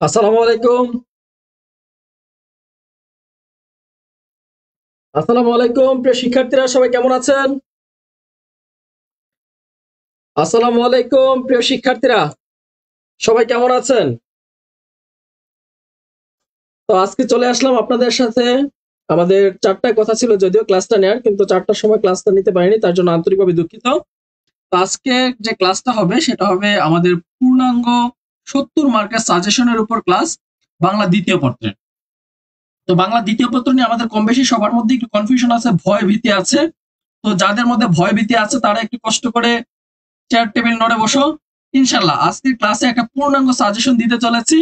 আসসালামু আলাইকুম। আসসালামু আলাইকুম প্রিয় শিক্ষার্থীরা, সবাই কেমন আছেন? আসসালামু আলাইকুম প্রিয় শিক্ষার্থীরা, সবাই কেমন আছেন? তো আজকে চলে আসলাম আপনাদের সাথে। আমাদের ৪টায় কথা ছিল যদিও ক্লাসটা নেয়ার, কিন্তু ৪টার সময় ক্লাসটা নিতে পারিনি, তার জন্য আন্তরিকভাবে দুঃখিত। তো আজকে যে ক্লাসটা হবে সেটা হবে আমাদের পূর্ণাঙ্গ ৭০ মার্কের সাজেশনের উপর ক্লাস, বাংলা দ্বিতীয় পত্রের। তো বাংলা দ্বিতীয় পত্র নিয়ে আমাদের কম বেশি সবার মধ্যে একটু কনফিউশন আছে, ভয় ভীতি আছে। তো যাদের মধ্যে ভয় ভীতি আছে তারা একটু কষ্ট করে চেয়ার টেবিল নড়ে বসো। ইনশাল্লাহ আজকের ক্লাসে একটা পূর্ণাঙ্গ সাজেশন দিতে চলেছি।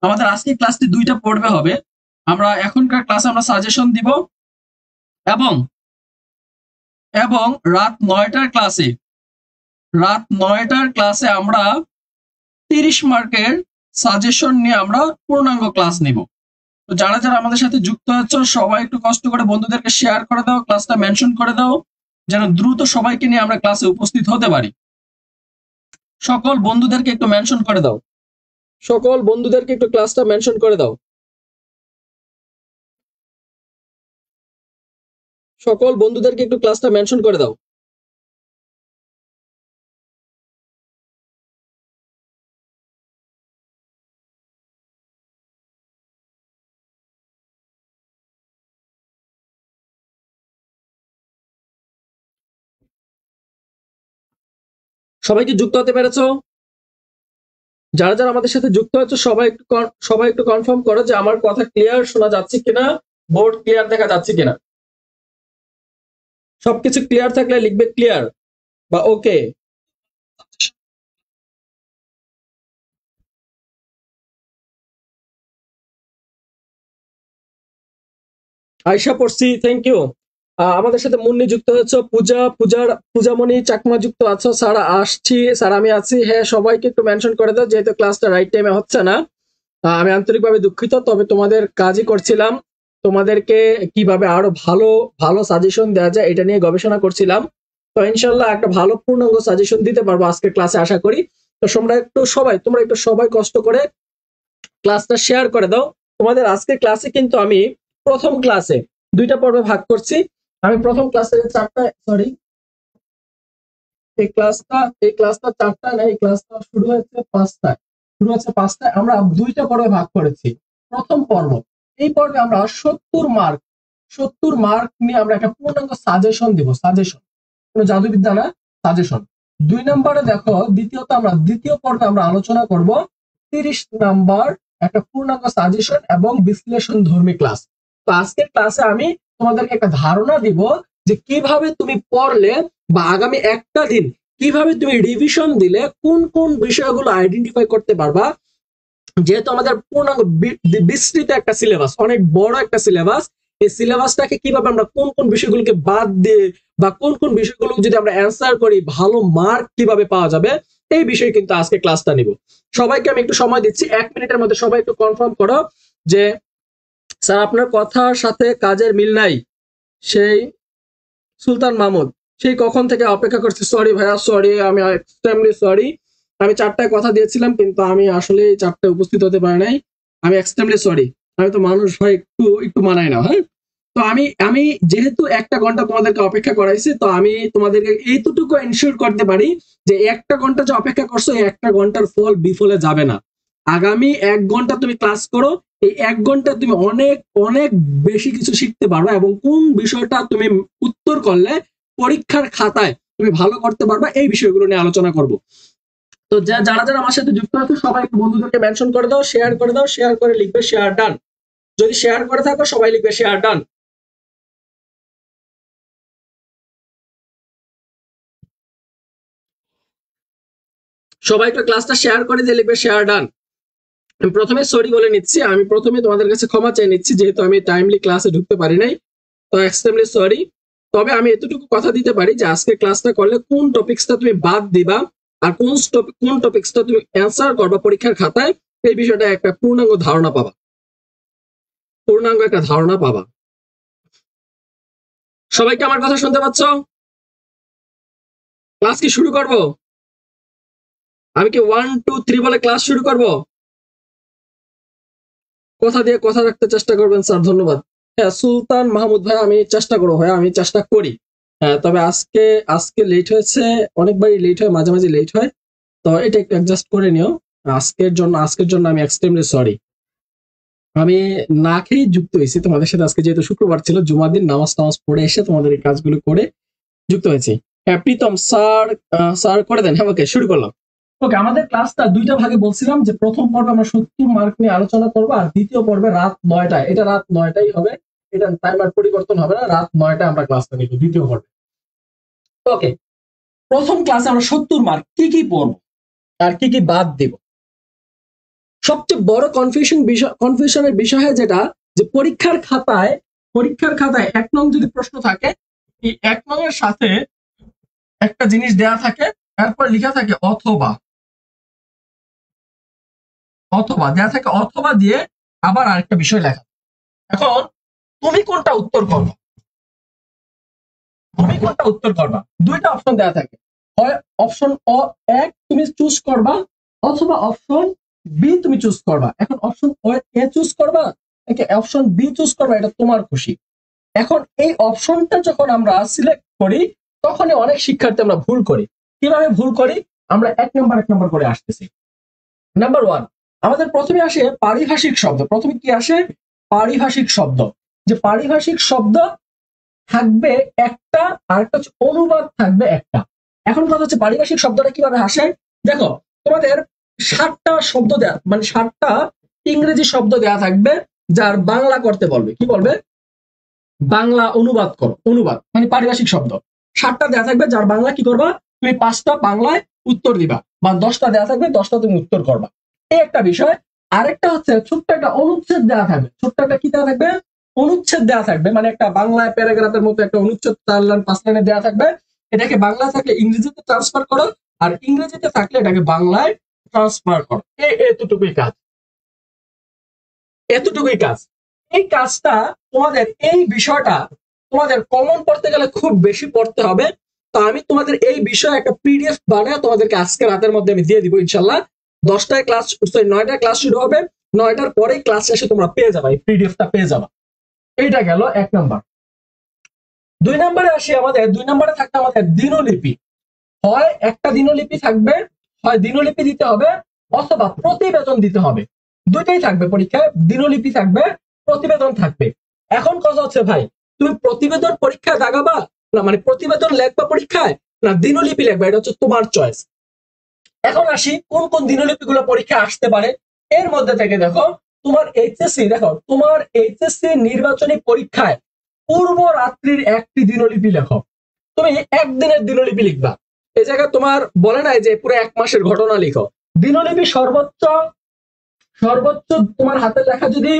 আমাদের আজকের ক্লাসটি ২টা পর্বে হবে। আমরা এখনকার ক্লাসে আমরা সাজেশন দিব, এবং এবং রাত ৯টার ক্লাসে আমরা ৩০ মার্কের সাজেশন নিয়ে আমরা পূর্ণাঙ্গ ক্লাস নিব। তো যারা যারা আমাদের সাথে যুক্ত হচ্ছে সবাই একটু কষ্ট করে বন্ধুদেরকে শেয়ার করে দাও, ক্লাসটা মেনশন করে দাও, যেন দ্রুত সবাইকে নিয়ে আমরা ক্লাসে উপস্থিত হতে পারি। সকল বন্ধুদেরকে একটু মেনশন করে দাও, সকল বন্ধুদেরকে একটু ক্লাসটা মেনশন করে দাও, সকল বন্ধুদেরকে একটু ক্লাসটা মেনশন করে দাও। সবাই কি যুক্ত হতে পেরেছো? যারা যারা আমাদের সাথে যুক্ত হচ্ছে সবাই একটু কনফার্ম করো যে আমার কথা ক্লিয়ার শোনা যাচ্ছে কিনা, বোর্ড ক্লিয়ার দেখা যাচ্ছে কিনা। সবকিছু ক্লিয়ার থাকলে লিখবে ক্লিয়ার বা ওকে। আয়শা পড়ছি, থ্যাংক ইউ। আমাদের সাথে মুন্নি যুক্ত হচ্ছে, পূজামণি চাকমা যুক্ত আছো, স্যার আসছি, স্যার আমি আছি, হ্যাঁ সবাইকে একটু মেনশন করে দাও, যেহেতু ক্লাসটা রাইট টাইমে হচ্ছে না। আমি আন্তরিকভাবে দুঃখিত, তবে তোমাদের কাজই করছিলাম, তোমাদেরকে কিভাবে আরো ভালো ভালো সাজেশন দেওয়া যায় এটা নিয়ে গবেষণা করছিলাম। তো ইনশাল্লাহ একটা ভালো পূর্ণাঙ্গ সাজেশন দিতে পারবো আজকের ক্লাসে আশা করি। তো তোমরা একটু সবাই কষ্ট করে ক্লাসটা শেয়ার করে দাও। তোমাদের আজকের ক্লাসে কিন্তু আমি প্রথম ক্লাসে ২টা পর্বে ভাগ করছি। আমি প্রথম ক্লাসে ৪টায়, সরি, এই ক্লাসটা ৪টায় না, এই ক্লাসটা শুরু হচ্ছে ৫টায়। আমরা ২টা পর্বে ভাগ করেছি। প্রথম পর্ব, এই পর্বে আমরা ৭০ মার্ক নিয়ে আমরা একটা পূর্ণাঙ্গ সাজেশন দিব। সাজেশন, কোনো জাদুবিদ্যা না, সাজেশন। ২ নম্বরে দেখো, দ্বিতীয় পর্বে আমরা আলোচনা করব ৩০ নাম্বার একটা পূর্ণাঙ্গ সাজেশন এবং বিশ্লেষণ ধর্মী ক্লাস। তো আজকের ক্লাসে আমি তোমাদেরকে একটা ধারণা দিব যে কিভাবে তুমি পড়লে বা আগামী একটা দিন কিভাবে তুমি রিভিশন দিলে কোন কোন বিষয়গুলো আইডেন্টিফাই করতে পারবা। যেহেতু আমাদের পূর্ণাঙ্গ বিস্তৃত একটা সিলেবাস, অনেক বড় একটা সিলেবাস, এই সিলেবাসটাকে কিভাবে আমরা কোন কোন বিষয়গুলোকে বাদ দিয়ে বা কোন কোন বিষয়গুলো যদি আমরা অ্যান্সার করি ভালো মার্ক কিভাবে পাওয়া যাবে, এই বিষয়ে কিন্তু আজকে ক্লাসটা নিব। সবাইকে আমি একটু সময় দিচ্ছি, ১ মিনিটের মধ্যে সবাই একটু কনফার্ম করো যে স্যার আপনার কথার সাথে কাজের মিল নাই। সেই সুলতান মাহমুদ, সেই কখন থেকে অপেক্ষা করছি, সরি ভাইয়া, সরি, আমি এক্সট্রিমলি সরি। আমি ৪টায় কথা দিয়েছিলাম কিন্তু আমি আসলে ৪টায় উপস্থিত হতে পারি নাই। আমি এক্সট্রিমলি সরি। আমি তো মানুষ ভাই, একটু একটু মানাই না, হ্যাঁ। তো আমি আমি যেহেতু ১টা ঘন্টা তোমাদেরকে অপেক্ষা করাইছি, তো আমি তোমাদেরকে এইটুকু এনশিওর করতে পারি যে ১টা ঘন্টা যে অপেক্ষা করছো, এই ১টা ঘন্টার ফল বিফলে যাবে না। আগামী ১ ঘন্টা তুমি ক্লাস করো, এই ১ ঘন্টা তুমি অনেক অনেক বেশি কিছু শিখতে পারবে, এবং কোন বিষয়টা তুমি উত্তর করলে পরীক্ষার খাতায় তুমি ভালো করতে পারবা, এই বিষয়গুলো নিয়ে আলোচনা করব। তো যারা যারা আমার সাথে যুক্ত আছে সবাই একটু বন্ধুদেরকে মেনশন করে দাও, শেয়ার করে দাও, শেয়ার করে লিখবে শেয়ার ডান। যদি শেয়ার করে থাকো সবাই লিখবে শেয়ার ডান। সবাই একটু ক্লাসটা শেয়ার করে দিয়ে লিখবে শেয়ার ডান। আমি প্রথমে সরি বলে নিচ্ছি, আমি প্রথমে তোমাদের কাছে ক্ষমা চেয়ে নিচ্ছি, যেহেতু আমি টাইমলি ক্লাসে ঢুকতে পারি নাই। তো এক্সট্রিমলি সরি। তবে আমি এতটুকু কথা দিতে পারি যে আজকে ক্লাসটা করলে কোন টপিকসটা তুমি বাদ দিবা আর কোন টপিকসটা তুমি অ্যান্সার করবা পরীক্ষার খাতায়, এই বিষয়টা একটা পূর্ণাঙ্গ ধারণা পাবা, পূর্ণাঙ্গ একটা ধারণা পাবা। সবাইকে আমার কথা শুনতে পাচ্ছ? ক্লাস কি শুরু করব? আমি কি 1 2 3 বলে ক্লাস শুরু করব? কথা দিয়ে কথা রাখতে চেষ্টা করবেন স্যার, ধন্যবাদ। হ্যাঁ সুলতান মাহমুদ ভাই, আমি চেষ্টা করবো ভাই, আমি চেষ্টা করি। হ্যাঁ তবে আজকে আজকে লেট হয়েছে, অনেকবারই লেট হয়, মাঝে মাঝে লেট হয়, তো এটা একটু অ্যাডজাস্ট করে নিও। আজকের জন্য আমি এক্সট্রিমলি সরি। আমি না খেয়েই যুক্ত হয়েছি তোমাদের সাথে আজকে, যেহেতু শুক্রবার ছিল, জুমার দিন নামাজ টামাজ পড়ে এসে তোমাদের এই কাজগুলো করে যুক্ত হয়েছি। হ্যাঁ প্রীতম স্যার, স্যার করে দেন। হ্যাঁ ওকে, শুরু করলাম। ওকে, আমাদের ক্লাসটা দুইটা ভাগে বলছিলাম যে প্রথম পর্বে আমরা 70 মার্ক নিয়ে আলোচনা করবো, আর দ্বিতীয় পর্বে রাত 9টায়, এটা রাত 9টাই হবে, এটা টাইমার পরিবর্তন হবে না, রাত 9টায় আমরা ক্লাসটা নিব দ্বিতীয় পর্বে। ওকে, প্রথম ক্লাসে আমরা 70 মার্ক কি কি পড়বো আর কি কি বাদ দিব। সবচেয়ে বড় কনফিউশনের বিষয় যেটা, যে পরীক্ষার খাতায় 1 নং যদি প্রশ্ন থাকে, এই 1 নং এর সাথে একটা জিনিস দেয়া থাকে, তারপর লেখা থাকে অথবা দেয়া থাকে, অথবা দিয়ে আবার আরেকটা বিষয় লেখা। এখন তুমি কোনটা উত্তর করবা, দুইটা অপশন দেয়া থাকে, হয় অপশন এক তুমি চুজ করবা, অথবা অপশন বি তুমি চুজ করবা। এখন অপশন এ চুজ করবা নাকি অপশন বি চুজ করবা, এটা তোমার খুশি। এখন এই অপশনটা যখন আমরা সিলেক্ট করি, তখনই অনেক শিক্ষার্থী আমরা ভুল করি। কিভাবে ভুল করি, আমরা এক নম্বর করে আসতেছি। নাম্বার 1, আমাদের প্রথমে আসে পারিভাষিক শব্দ। প্রথমে কি আসে, পারিভাষিক শব্দ। যে পারিভাষিক শব্দ থাকবে একটা, আর একটা হচ্ছে অনুবাদ থাকবে একটা। এখন কথা হচ্ছে পারিভাষিক শব্দটা কিভাবে আসে। দেখো, তোমাদের 7টা শব্দ দেয়া, মানে 7টা ইংরেজি শব্দ দেয়া থাকবে, যার বাংলা করতে বলবে। কি বলবে, বাংলা অনুবাদ করো। অনুবাদ মানে পারিভাষিক শব্দ 7টা দেয়া থাকবে, যার বাংলা কি করবা, তুমি 5টা বাংলায় উত্তর দিবা, বা 10টা দেয়া থাকবে, 10টা তুমি উত্তর করবা। এই একটা বিষয়। আরেকটা হচ্ছে ছোট্ট একটা অনুচ্ছেদ দেওয়া থাকবে। ছোট্ট একটা কি দেওয়া থাকবে, অনুচ্ছেদ দেওয়া থাকবে, মানে একটা বাংলায় প্যারাগ্রাফের মতো একটা অনুচ্ছেদ 4 লাইন 5 লাইনে দেওয়া থাকবে। এটাকে বাংলা থাকলে ইংরেজিতে ট্রান্সফার করো, আর ইংরেজিতে থাকলে এটাকে বাংলায় ট্রান্সফার করো। এতটুকুই কাজ, এতটুকুই কাজ। এই কাজটা তোমাদের, এই বিষয়টা তোমাদের কমন পড়তে গেলে খুব বেশি পড়তে হবে। তো আমি তোমাদের এই বিষয়ে একটা পিডিএফ বানিয়ে তোমাদেরকে আজকে রাতের মধ্যে আমি দিয়ে দিব ইনশাল্লাহ। 10টায় ক্লাস, সরি 9টায় ক্লাস শুরু হবে, 9টার পরেই ক্লাস শেষে তোমরা পেয়ে যাবে, এই পিডিএফটা পেয়ে যাবা। এইটা গেল 1 নম্বর। 2 নম্বরে আসি। আমাদের 2 নম্বরে থাকবে আমাদের দিনলিপি। হয় একটা দিনলিপি থাকবে, হয় দিনলিপি দিতে হবে, অথবা প্রতিবেদন দিতে হবে। দুইটাই থাকবে পরীক্ষায়, দিনলিপি থাকবে, প্রতিবেদন থাকবে। এখন কথা হচ্ছে ভাই, তুমি প্রতিবেদন পরীক্ষায় দাগাবা না, মানে প্রতিবেদন লেখবা পরীক্ষায়, না দিনলিপি লেখবা, এটা হচ্ছে তোমার চয়েস। এখন আসি কোন কোন দিনলিপিগুলো পরীক্ষায় আসতে পারে। এর মধ্যে থেকে দেখো, তোমার এইচএসসি, দেখো তোমার এইচএসসি নির্বাচনী পরীক্ষায় পূর্ব রাত্রির একটি দিনলিপি লেখো। তুমি একদিনের দিনলিপি লিখবা, এই জায়গায় তোমার বলে নাই যে পুরো 1 মাসের ঘটনা লিখো। দিনলিপি সর্বোচ্চ সর্বোচ্চ তোমার হাতের লেখা যদি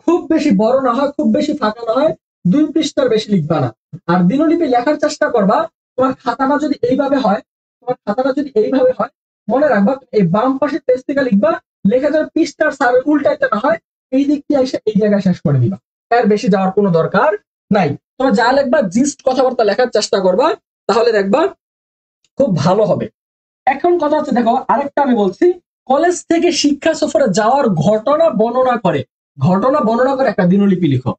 খুব বেশি বড় না হয়, খুব বেশি ফাঁকা না হয়, 2 পৃষ্ঠার বেশি লিখবা না। আর দিনলিপি লেখার চেষ্টা করবা, তোমার খাতাটা যদি এইভাবে হয়, মনে রাখবা এই বাম পাশের পেজ থেকে লিখবা, লেখা যাবে পৃষ্ঠার সার উল্টাইতে না হয়, এই দিক দিয়ে এসে এই জায়গায় শেষ করে দিবা। এর বেশি যাওয়ার কোনো দরকার নাই। তোমরা যা লিখবা জিস্ট কথাবার্তা লেখার চেষ্টা করবা, তাহলে দেখবা খুব ভালো হবে। এখন কথা হচ্ছে, দেখো আরেকটা আমি বলছি, কলেজ থেকে শিক্ষা সফরে যাওয়ার ঘটনা বর্ণনা করে একটা দিনলিপি লিখো।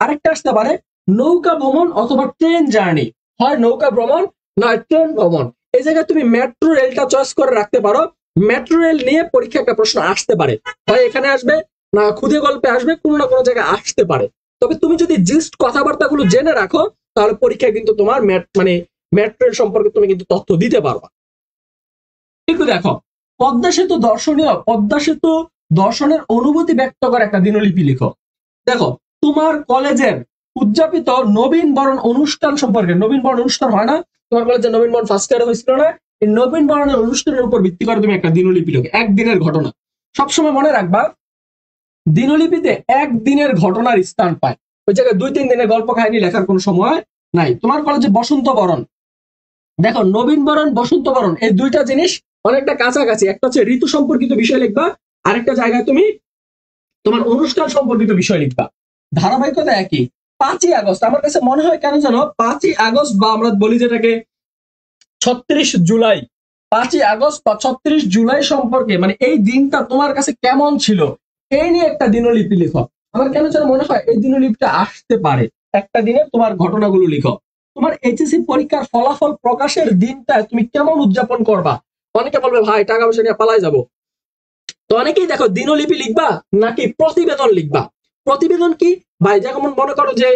আরেকটা আসতে পারে নৌকা ভ্রমণ অথবা ট্রেন জার্নি, হয় নৌকা ভ্রমণ না ট্রেন ভ্রমণ। এই জায়গায় তুমি মেট্রো রেলটা চয়েস করে রাখতে পারো। মেট্রো রেল নিয়ে পরীক্ষা একটা প্রশ্ন আসতে পারে, হয় এখানে আসবে না ক্ষুদে গল্পে আসবে, কোনো না কোনো জায়গায় আসতে পারে। তবে তুমি যদি জিস্ট কথাবার্তাগুলো জেনে রাখো, তাহলে পরীক্ষায় কিন্তু তোমার মানে মেট্রো রেল সম্পর্কে তুমি কিন্তু তথ্য দিতে পারবা। একটু দেখো, পদ্মা সেতু দর্শনের অনুভূতি ব্যক্ত করে একটা দিনলিপি লিখো। দেখো, তোমার কলেজের উদযাপিত নবীন বরণ অনুষ্ঠান সম্পর্কে, নবীন বরণ অনুষ্ঠান হয় না তোমার কলেজে, নবীন বরণ ফার্স্ট ইয়ারে হয়েছিল না, এই নবীন বরণের অনুষ্ঠানের উপর ভিত্তি করে তুমি একটা দিনলিপি লিখো, একদিনের ঘটনা। সবসময় মনে রাখবা, দিনলিপিতে একদিনের ঘটনার স্থান পায়, ওই জায়গায় 2-3 দিনের গল্প কাহিনী লেখার কোনো সময় নাই। তোমার কলেজে বসন্ত বরণ, দেখো নবীন বরণ বসন্ত বরণ এই দুইটা জিনিস অনেকটা কাছাকাছি। একটা হচ্ছে ঋতু সম্পর্কিত বিষয় লিখবা, আরেকটা জায়গায় তুমি তোমার অনুষ্ঠান সম্পর্কিত বিষয় লিখবা। ধারাবাহিকতা একই। 5ই আগস্ট আমার কাছে মনে হয় কেন জানো, 5ই আগস্ট বা আমরা বলি যেটাকে 36 জুলাই, 5ই আগস্ট বা 36 জুলাই সম্পর্কে, মানে এই দিনটা তোমার কাছে কেমন ছিল, এই নিয়ে একটা দিনলিপি লিখো। আমার কেন যেন মনে হয় এই দিনলিপিটা আসতে পারে। একটা দিনে তোমার ঘটনাগুলো লিখো। তোমার এইচএসসি পরীক্ষার ফলাফল প্রকাশের দিনটা তুমি কেমন উদযাপন করবা? অনেকে বলবে ভাই টাকা পয়সা নিয়ে পালাই যাবো। তো অনেকেই দেখো দিনলিপি লিখবা নাকি প্রতিবেদন লিখবা। প্রতিবেদন কি ভাই, যেমন মনে করো যে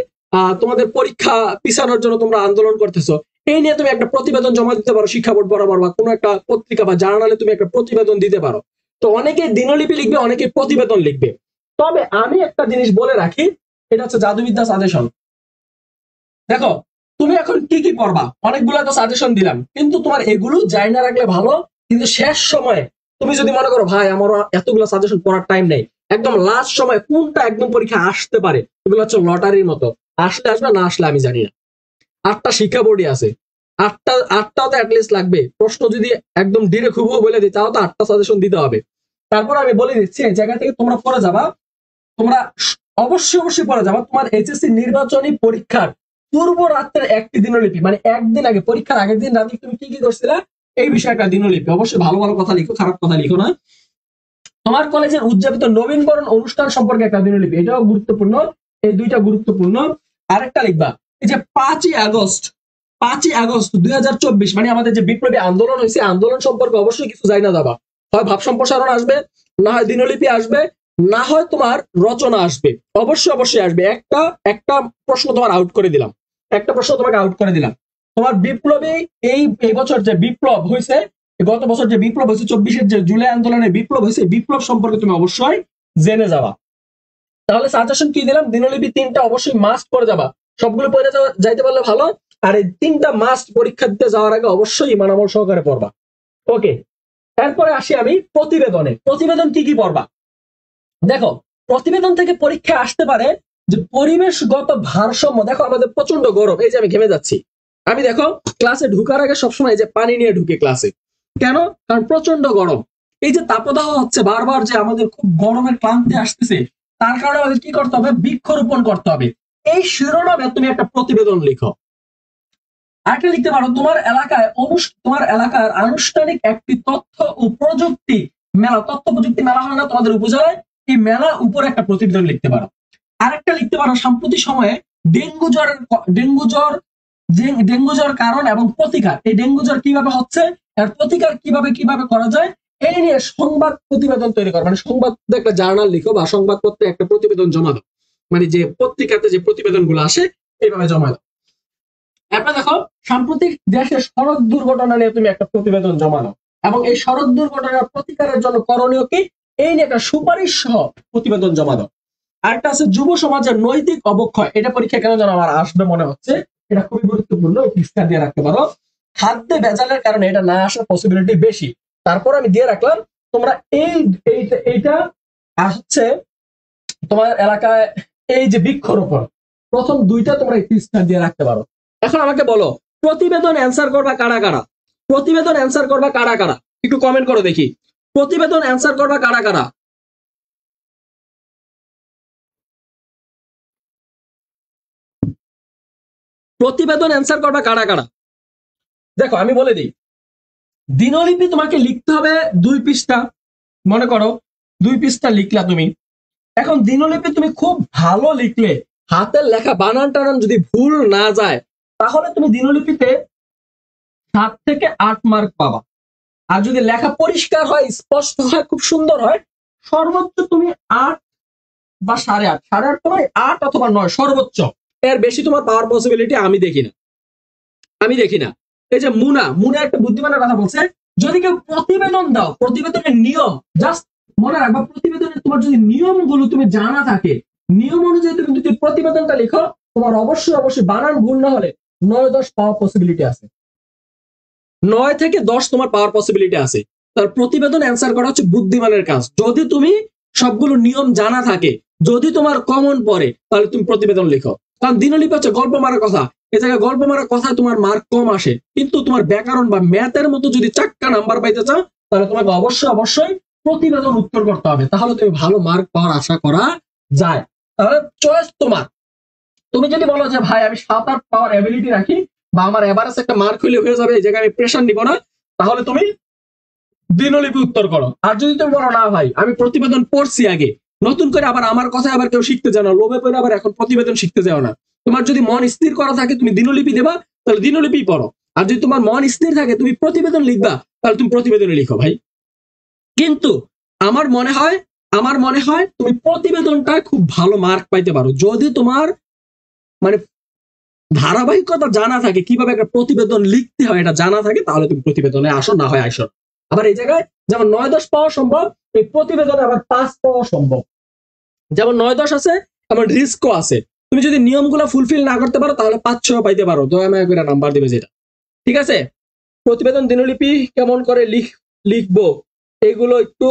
তোমাদের পরীক্ষা পিছানোর জন্য তোমরা আন্দোলন করতেছো, এই নিয়ে তুমি একটা প্রতিবেদন জমা দিতে পারো শিক্ষা বোর্ড বরাবর, বা কোনো একটা পত্রিকা বা জার্নালে তুমি একটা প্রতিবেদন দিতে পারো। তো অনেকে দিনলিপি লিখবে, অনেকে প্রতিবেদন লিখবে। তবে আমি একটা জিনিস বলে রাখি, এটা হচ্ছে জাদুবিদ্যা সাজেশন। দেখো তুমি এখন কি কি পড়বা, অনেকগুলো তো সাজেশন দিলাম, কিন্তু তোমার এগুলো যাই না রাখলে ভালো। কিন্তু শেষ সময়ে তুমি যদি মনে করো ভাই আমার এতগুলো সাজেশন পড়ার টাইম নেই, একদম লাস্ট সময় কোনটা একদম পরীক্ষা আসতে পারে, এগুলো হচ্ছে লটারির মতো, আসলে আসবে না আসলে আমি জানি না। 8টা শিক্ষা বোর্ডই আছে, আটটাও তো অ্যাটলিস্ট লাগবে। প্রশ্ন যদি একদম ডিরেক্ট হুবহু বলে দিই তাও তো 8টা সাজেশন দিতে হবে। তারপর আমি বলে দিচ্ছি এই জায়গা থেকে তোমরা পড়ে যাবা, তোমরা অবশ্যই পড়ে যাবা তোমার এইচএসসি নির্বাচনী পরীক্ষার পূর্ব রাত্রের একটি দিনলিপি, মানে একদিন আগে, পরীক্ষার আগের দিন রাতে তুমি কি কি করছিলা এই বিষয়ে একটা দিনলিপি। অবশ্যই ভালো ভালো কথা লিখো, খারাপ কথা লিখো না। তোমার কলেজের উদযাপিত নবীনবরণ অনুষ্ঠান সম্পর্কে একটা দিনলিপি, এটাও গুরুত্বপূর্ণ। এই দুইটা গুরুত্বপূর্ণ। আরেকটা লিখবা এই যে 5ই আগস্ট 2024, মানে আমাদের যে বিপ্লবী আন্দোলন হয়েছে, আন্দোলন সম্পর্কে অবশ্যই কিছু জানা যাবা। হয় ভাব সম্প্রসারণ আসবে, না হয় দিনলিপি আসবে, না হয় তোমার রচনা আসবে। অবশ্যই আসবে। একটা একটা প্রশ্ন তোমার আউট করে দিলাম, একটা প্রশ্ন তোমাকে আউট করে দিলাম। তোমার বিপ্লবী এই বছর যে বিপ্লব হয়েছে, গত বছর যে বিপ্লব হয়েছে, 24-এর যে জুলাই আন্দোলনের বিপ্লব হয়েছে, বিপ্লব সম্পর্কে তুমি অবশ্যই জেনে যাবা। তাহলে সাজেশন কি দিলাম, দিনলিপি 3টা অবশ্যই মাস্ট পড়ে যাবা। সবগুলো পড়ে যাইতে পারলে ভালো। আর এই 3টা মাস্ট পরীক্ষা দিতে যাওয়ার আগে অবশ্যই ইমান আমল সহকারে পড়বা। ওকে, এরপরে আসি আমি প্রতিবেদনে। প্রতিবেদন কি কি পড়বা? দেখো প্রতিবেদন থেকে পরীক্ষা আসতে পারে যে পরিবেশগত ভারসাম্য। দেখো আমাদের প্রচন্ড গরম, এই যে আমি ঘেমে যাচ্ছি। আমি দেখো ক্লাসে ঢুকার আগে সবসময় যে পানি নিয়ে ঢুকে ক্লাসে। কেন? কারণ প্রচন্ড গরম। এই যে তাপদাহ হচ্ছে বারবার, যে আমাদের খুব গরমের ক্লান্তি আসতেছে, তার কারণে আমাদের কি করতে হবে, বৃক্ষরোপণ করতে হবে। এই শিরোনামে তুমি একটা প্রতিবেদন লিখো। আরেকটা লিখতে পারো তোমার এলাকার আনুষ্ঠানিক একটি তথ্য ও প্রযুক্তি মেলা, তথ্য প্রযুক্তি মেলা হয় না তোমাদের উপজেলায়, এই মেলা উপরে একটা প্রতিবেদন লিখতে পারো। আরেকটা লিখতে পারো সাম্প্রতিক সময়ে ডেঙ্গু জ্বর কারণ এবং প্রতিকার। এই ডেঙ্গু জ্বর কিভাবে হচ্ছে, এর প্রতিকার কিভাবে করা যায়, এই নিয়ে সংবাদ প্রতিবেদন তৈরি করো। মানে সংবাদ একটা জার্নাল লিখো, বা সংবাদপত্রে একটা প্রতিবেদন জমা দাও, মানে যে পত্রিকাতে যে প্রতিবেদনগুলো আসে এইভাবে জমা দাও। এরপর দেখো সাম্প্রতিক দেশের সড়ক দুর্ঘটনা নিয়ে তুমি একটা প্রতিবেদন জমা দাও, এবং এই সড়ক দুর্ঘটনার প্রতিকারের জন্য করণীয় কি, এই নিয়ে একটা সুপারিশ সহ প্রতিবেদন জমা দাও। আরেকটা আছে যুব সমাজের নৈতিক অবক্ষয়। এটা পরীক্ষা কেন যেন আমার আসবে মনে হচ্ছে, এটা খুবই গুরুত্বপূর্ণ, পরিষ্কার দিয়ে রাখতে পারো। খাদ্যে ভেজালের কারণে এটা না আসার পসিবিলিটি বেশি। তারপর আমি দিয়ে রাখলাম তোমরা এইটা আসছে তোমার এলাকায় এই যে বৃক্ষরোপণ, প্রথম 2টা তোমরা পরিষ্কার দিয়ে রাখতে পারো। এখন আমাকে বলো প্রতিবেদন অ্যান্সার করবা কারা কারা? প্রতিবেদন অ্যান্সার করবা কারা কারা? একটু কমেন্ট করো দেখি। প্রতিবেদন অ্যান্সার করবা কারা কারা? প্রতিবেদন অ্যান্সার করবা কারা কারা? দেখো আমি বলে দিই, দিনলিপি তোমাকে লিখতে হবে 2 পৃষ্ঠা। মনে করো 2 পৃষ্ঠা লিখলা তুমি। এখন দিনলিপি তুমি খুব ভালো লিখলে, হাতের লেখা বানান টানান যদি ভুল না যায়, তাহলে তুমি দিনলিপিতে 7 থেকে 8 মার্ক পাবা। আর যদি লেখা পরিষ্কার হয়, স্পষ্ট হয়, খুব সুন্দর হয়, সর্বোচ্চ তুমি 8 বা 8.5, 8.5 তো নয়, 8 অথবা 9 সর্বোচ্চ। এর বেশি তোমার পাওয়ার পসিবিলিটি আমি দেখি না। এই যে মুনা একটা বুদ্ধিমানের কথা বলছে, যদি কেউ প্রতিবেদন দাও, প্রতিবেদনের নিয়ম জাস্ট মনে রাখবা, প্রতিবেদনের তোমার যদি নিয়মগুলো তুমি জানা থাকে, নিয়ম অনুযায়ী তুমি যদি প্রতিবেদনটা লিখো, তোমার অবশ্যই বানান ভুল না হলে 9-10 পাওয়ার পসিবিলিটি আছে। 9 থেকে 10 তোমার পাওয়ার পসিবিলিটি আছে। তার প্রতিবেদন অ্যান্সার করা হচ্ছে বুদ্ধিমানের কাজ। যদি তুমি সবগুলো নিয়ম জানা থাকে, যদি তোমার কমন পড়ে, তাহলে তুমি প্রতিবেদন লিখো। কারণ দিনলিপি হচ্ছে গল্প মারা কথা, এই জায়গায় গল্প মারা কথা তোমার মার্ক কম আসে, কিন্তু তোমার ব্যাকরণ বা ম্যাথের মতো যদি চাক্কা নাম্বার পাইতে চাও, তাহলে তোমাকে অবশ্যই প্রতিবেদন উত্তর করতে হবে, তাহলে তুমি ভালো মার্ক পাওয়ার আশা করা যায়। তাহলে চয়েস তোমার। তুমি যদি বলো যে ভাই আমি 7-8 পাওয়ার অ্যাবিলিটি রাখি, বা আমার এভারেজ একটা মার্ক হইলে হয়ে যাবে, এই জায়গায় আমি প্রেশার নিব না, তাহলে তুমি দিনলিপি উত্তর করো। আর যদি তুমি বলো না ভাই আমি প্রতিবেদন পড়ছি আগে, নতুন করে আবার আমার কথা আবার কেউ শিখতে যাও না, লোভে পড়ে আবার এখন প্রতিবেদন শিখতে যাও না। তোমার যদি মন স্থির করা থাকে তুমি দিনলিপি দেবা, তাহলে দিনলিপি পড়ো। আর যদি তোমার মন স্থির থাকে তুমি প্রতিবেদন লিখবা, তাহলে তুমি প্রতিবেদনে লিখো ভাই। কিন্তু আমার মনে হয় তুমি প্রতিবেদনটা খুব ভালো মার্ক পাইতে পারো যদি তোমার মানে ধারাবাহিকতা জানা থাকে, কিভাবে একটা প্রতিবেদন লিখতে হয় এটা জানা থাকে, তাহলে তুমি প্রতিবেদনে আসো, না হয় আসো। আবার এই জায়গায় যেমন 9-10 পাওয়া সম্ভব, এই প্রতিবেদনে আবার 5 পাওয়া সম্ভব। যেমন 9-10 আছে, আমার রিস্কও আছে। তুমি যদি নিয়মগুলো ফুলফিল না করতে পারো তাহলে 5-6 পাইতে পারো, দয়া মায়া করে নাম্বার দিবে যেটা। ঠিক আছে, প্রতিবেদন দিনলিপি কেমন করে লিখবো এগুলো একটু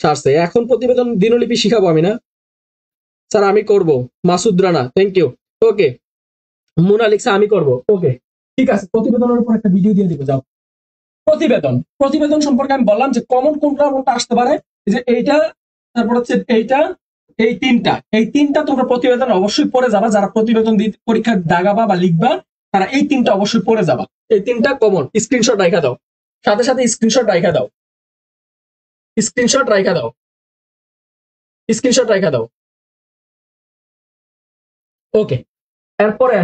সারছে। এখন প্রতিবেদন দিনলিপি শিখাবো আমি না স্যার, আমি করব। Masud Rana, thank you. Okay, Monalisa আমি করব। ওকে ঠিক আছে, প্রতিবেদনের উপর একটা ভিডিও দিয়ে দিব। যাও, প্রতিবেদন সম্পর্কে আমি বললাম যে কমন কোনটা আসতে পারে, যে এইটা, তারপর হচ্ছে এইটা, এই তিনটা তোমরা প্রতিবেদন অবশ্যই পড়ে যাবা। যারা প্রতিবেদন পরীক্ষা দাগাবা বা লিখবা তারা এই তিনটা অবশ্যই পড়ে যাবা। এই তিনটা কমন। স্ক্রিনশট রাখা দাও, সাথে সাথে স্ক্রিনশট রাখা দাও, স্ক্রিনশট রাখা দাও, স্ক্রিনশট রাখা দাও। ওকে, এরপরে